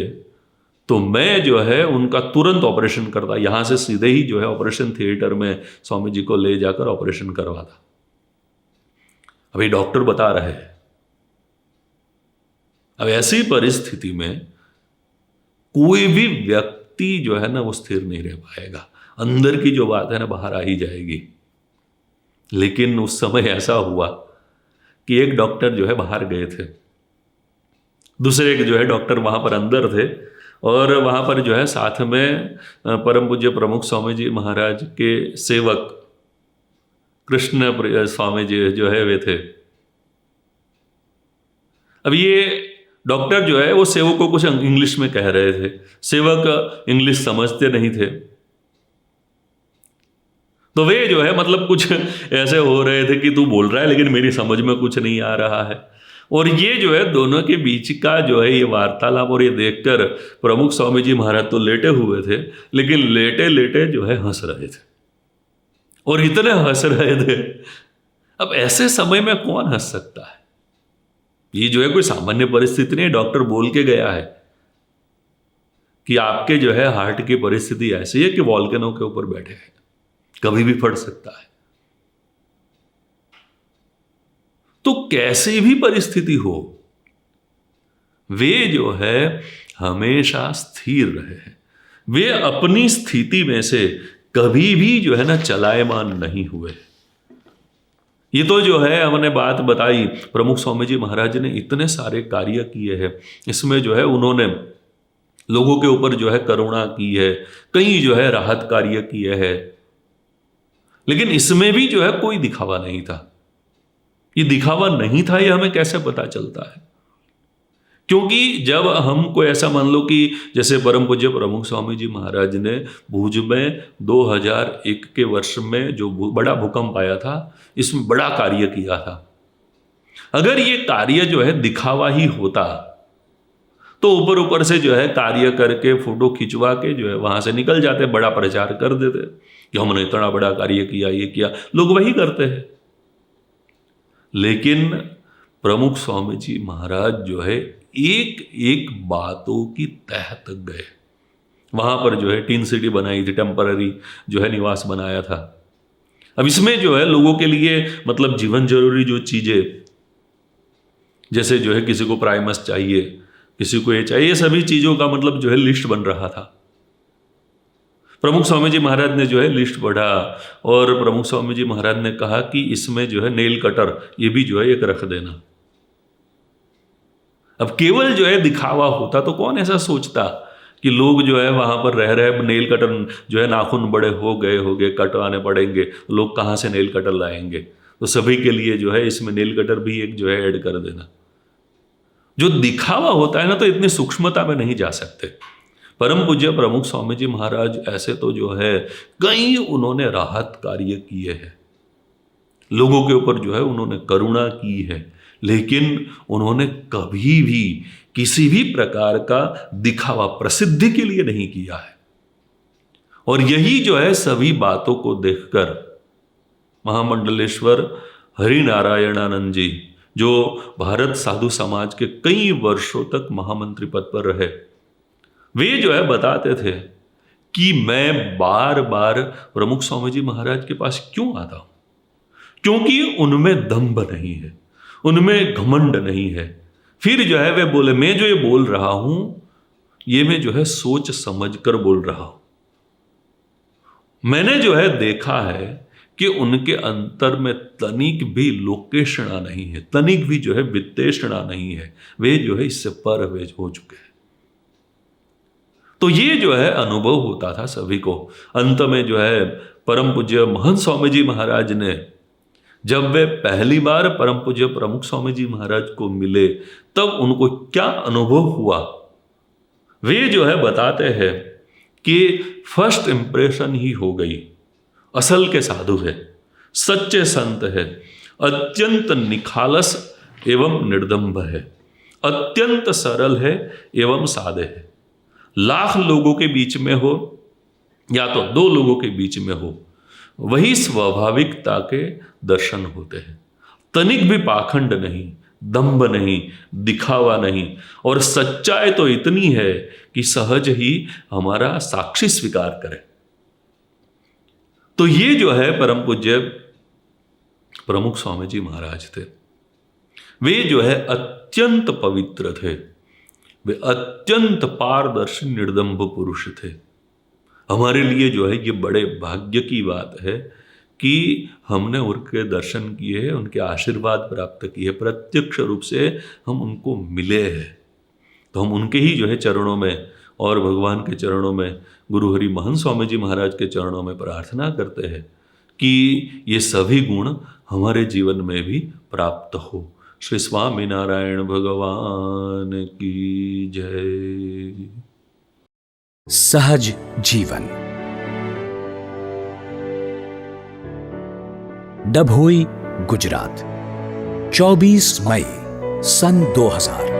तो मैं जो है उनका तुरंत ऑपरेशन करता, यहां से सीधे ही जो है ऑपरेशन थिएटर में स्वामी जी को ले जाकर ऑपरेशन करवाता। अभी डॉक्टर बता रहे हैं। अब ऐसी परिस्थिति में कोई भी व्यक्ति जो है ना वो स्थिर नहीं रह पाएगा। अंदर की जो बात है ना बाहर आ ही जाएगी। लेकिन उस समय ऐसा हुआ कि एक डॉक्टर जो है बाहर गए थे, दूसरे एक जो है डॉक्टर वहां पर अंदर थे, और वहां पर जो है साथ में परम पूज्य प्रमुख स्वामी जी महाराज के सेवक कृष्ण स्वामी जी जो है वे थे। अब ये डॉक्टर जो है वो सेवक को कुछ इंग्लिश में कह रहे थे। सेवक इंग्लिश समझते नहीं थे, तो वे जो है मतलब कुछ ऐसे हो रहे थे कि तू बोल रहा है लेकिन मेरी समझ में कुछ नहीं आ रहा है। और ये जो है दोनों के बीच का जो है ये वार्तालाप, और ये देखकर प्रमुख स्वामी जी महाराज तो लेटे हुए थे, लेकिन लेटे लेटे जो है हंस रहे थे, और इतने हंस रहे थे। अब ऐसे समय में कौन हंस सकता है? ये जो है कोई सामान्य परिस्थिति नहीं। डॉक्टर बोल के गया है कि आपके जो है हार्ट की परिस्थिति ऐसी है कि वॉल्केनो के ऊपर बैठे हैं, कभी भी फट सकता है। तो कैसी भी परिस्थिति हो, वे जो है हमेशा स्थिर रहे हैं। वे अपनी स्थिति में से कभी भी जो है ना चलायमान नहीं हुए। ये तो जो है हमने बात बताई, प्रमुख स्वामी जी महाराज ने इतने सारे कार्य किए हैं। इसमें जो है उन्होंने लोगों के ऊपर जो है करुणा की है, कई जो है राहत कार्य किए हैं, लेकिन इसमें भी जो है कोई दिखावा नहीं था। ये दिखावा नहीं था ये हमें कैसे पता चलता है? क्योंकि जब हमको ऐसा मान लो कि जैसे परम पूज्य प्रमुख स्वामी जी महाराज ने भुज में 2001 के वर्ष में जो बड़ा भूकंप आया था, इसमें बड़ा कार्य किया था। अगर ये कार्य जो है दिखावा ही होता तो ऊपर ऊपर से जो है कार्य करके फोटो खिंचवा के जो है वहां से निकल जाते, बड़ा प्रचार कर देते कि हमने इतना बड़ा कार्य किया, ये किया, लोग वही करते हैं। लेकिन प्रमुख स्वामी जी महाराज जो है एक एक बातों की तह तक गए। वहां पर जो है टीन सिटी बनाई थी, टेम्पररी जो है निवास बनाया था। अब इसमें जो है लोगों के लिए मतलब जीवन जरूरी जो चीजें, जैसे जो है किसी को प्राइमस चाहिए, किसी को ये चाहिए, ये सभी चीजों का मतलब जो है लिस्ट बन रहा था। प्रमुख स्वामी जी महाराज ने जो है लिस्ट पढ़ा और प्रमुख स्वामी जी महाराज ने कहा कि इसमें जो है नेल कटर ये भी जो है एक रख देना। अब केवल जो है दिखावा होता तो कौन ऐसा सोचता कि लोग जो है वहां पर रह रहे नेल कटर जो है नाखून बड़े हो गए कटवाने पड़ेंगे, लोग कहाँ से नेल कटर लाएंगे, तो सभी के लिए जो है इसमें नेल कटर भी एक जो है ऐड कर देना। जो दिखावा होता है ना, तो इतनी सूक्ष्मता में नहीं जा सकते। परम पूज्य प्रमुख स्वामी जी महाराज ऐसे तो जो है कई उन्होंने राहत कार्य किए हैं, लोगों के ऊपर जो है उन्होंने करुणा की है, लेकिन उन्होंने कभी भी किसी भी प्रकार का दिखावा प्रसिद्धि के लिए नहीं किया है। और यही जो है सभी बातों को देखकर महामंडलेश्वर हरिनारायणानंद जी, जो भारत साधु समाज के कई वर्षों तक महामंत्री पद पर रहे, वे जो है बताते थे कि मैं बार बार प्रमुख स्वामी जी महाराज के पास क्यों आता हूं, क्योंकि उनमें दंभ नहीं है, उनमें घमंड नहीं है। फिर जो है वे बोले मैं जो ये बोल रहा हूं ये मैं जो है सोच समझ कर बोल रहा हूं। मैंने जो है देखा है कि उनके अंतर में तनिक भी लोकेशना नहीं है, तनिक भी जो है वित्तेषणा नहीं है, वे जो है इससे पर वे हो चुके हैं। तो ये जो है अनुभव होता था सभी को। अंत में जो है परम पूज्य महंत स्वामी जी महाराज ने, जब वे पहली बार परम पूज्य प्रमुख स्वामी जी महाराज को मिले, तब उनको क्या अनुभव हुआ, वे जो है बताते हैं कि फर्स्ट इंप्रेशन ही हो गई। असल के साधु है, सच्चे संत है, अत्यंत निखालस एवं निर्दम्भ है, अत्यंत सरल है एवं सादे है। लाख लोगों के बीच में हो या तो 2 लोगों के बीच में हो, वही स्वाभाविकता के दर्शन होते हैं। तनिक भी पाखंड नहीं, दंभ नहीं, दिखावा नहीं, और सच्चाई तो इतनी है कि सहज ही हमारा साक्षी स्वीकार करे। तो ये जो है परम पूज्य प्रमुख स्वामी जी महाराज थे। वे जो है अत्यंत पवित्र थे, वे अत्यंत पारदर्शी निर्दम्भ पुरुष थे। हमारे लिए जो है ये बड़े भाग्य की बात है कि हमने उनके दर्शन किए हैं, उनके आशीर्वाद प्राप्त किए, प्रत्यक्ष रूप से हम उनको मिले हैं। तो हम उनके ही जो है चरणों में और भगवान के चरणों में, गुरु हरि महंत स्वामी जी महाराज के चरणों में प्रार्थना करते हैं कि ये सभी गुण हमारे जीवन में भी प्राप्त हो। श्री स्वामी नारायण भगवान की जय। सहज जीवन। डभोई, गुजरात, 24 मई सन 2000।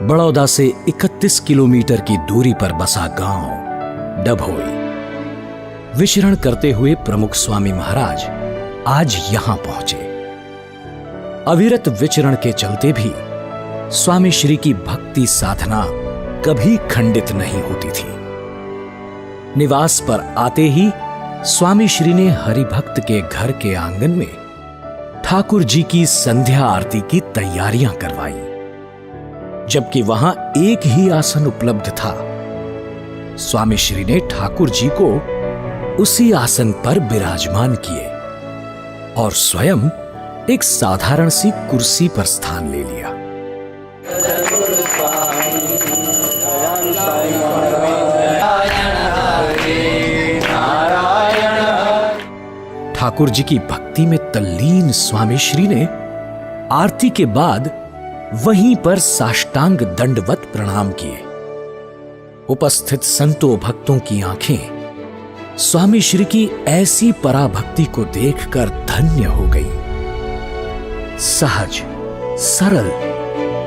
बड़ौदा से 31 किलोमीटर की दूरी पर बसा गांव डभोई। विचरण करते हुए प्रमुख स्वामी महाराज आज यहां पहुंचे। अविरत विचरण के चलते भी स्वामी श्री की भक्ति साधना कभी खंडित नहीं होती थी। निवास पर आते ही स्वामी श्री ने हरिभक्त के घर के आंगन में ठाकुर जी की संध्या आरती की तैयारियां करवाई। जबकि वहां एक ही आसन उपलब्ध था, स्वामी श्री ने ठाकुर जी को उसी आसन पर विराजमान किए और स्वयं एक साधारण सी कुर्सी पर स्थान ले लिया। ठाकुर जी की भक्ति में तल्लीन स्वामी श्री ने आरती के बाद वहीं पर साष्टांग दंडवत प्रणाम किए। उपस्थित संतों भक्तों की आंखें स्वामी श्री की ऐसी पराभक्ति को देखकर धन्य हो गई। सहज, सरल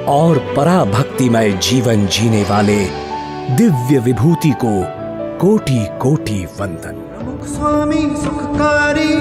और पराभक्तिमय जीवन जीने वाले दिव्य विभूति को कोटि कोटि वंदन। प्रमुख स्वामी सुखकारी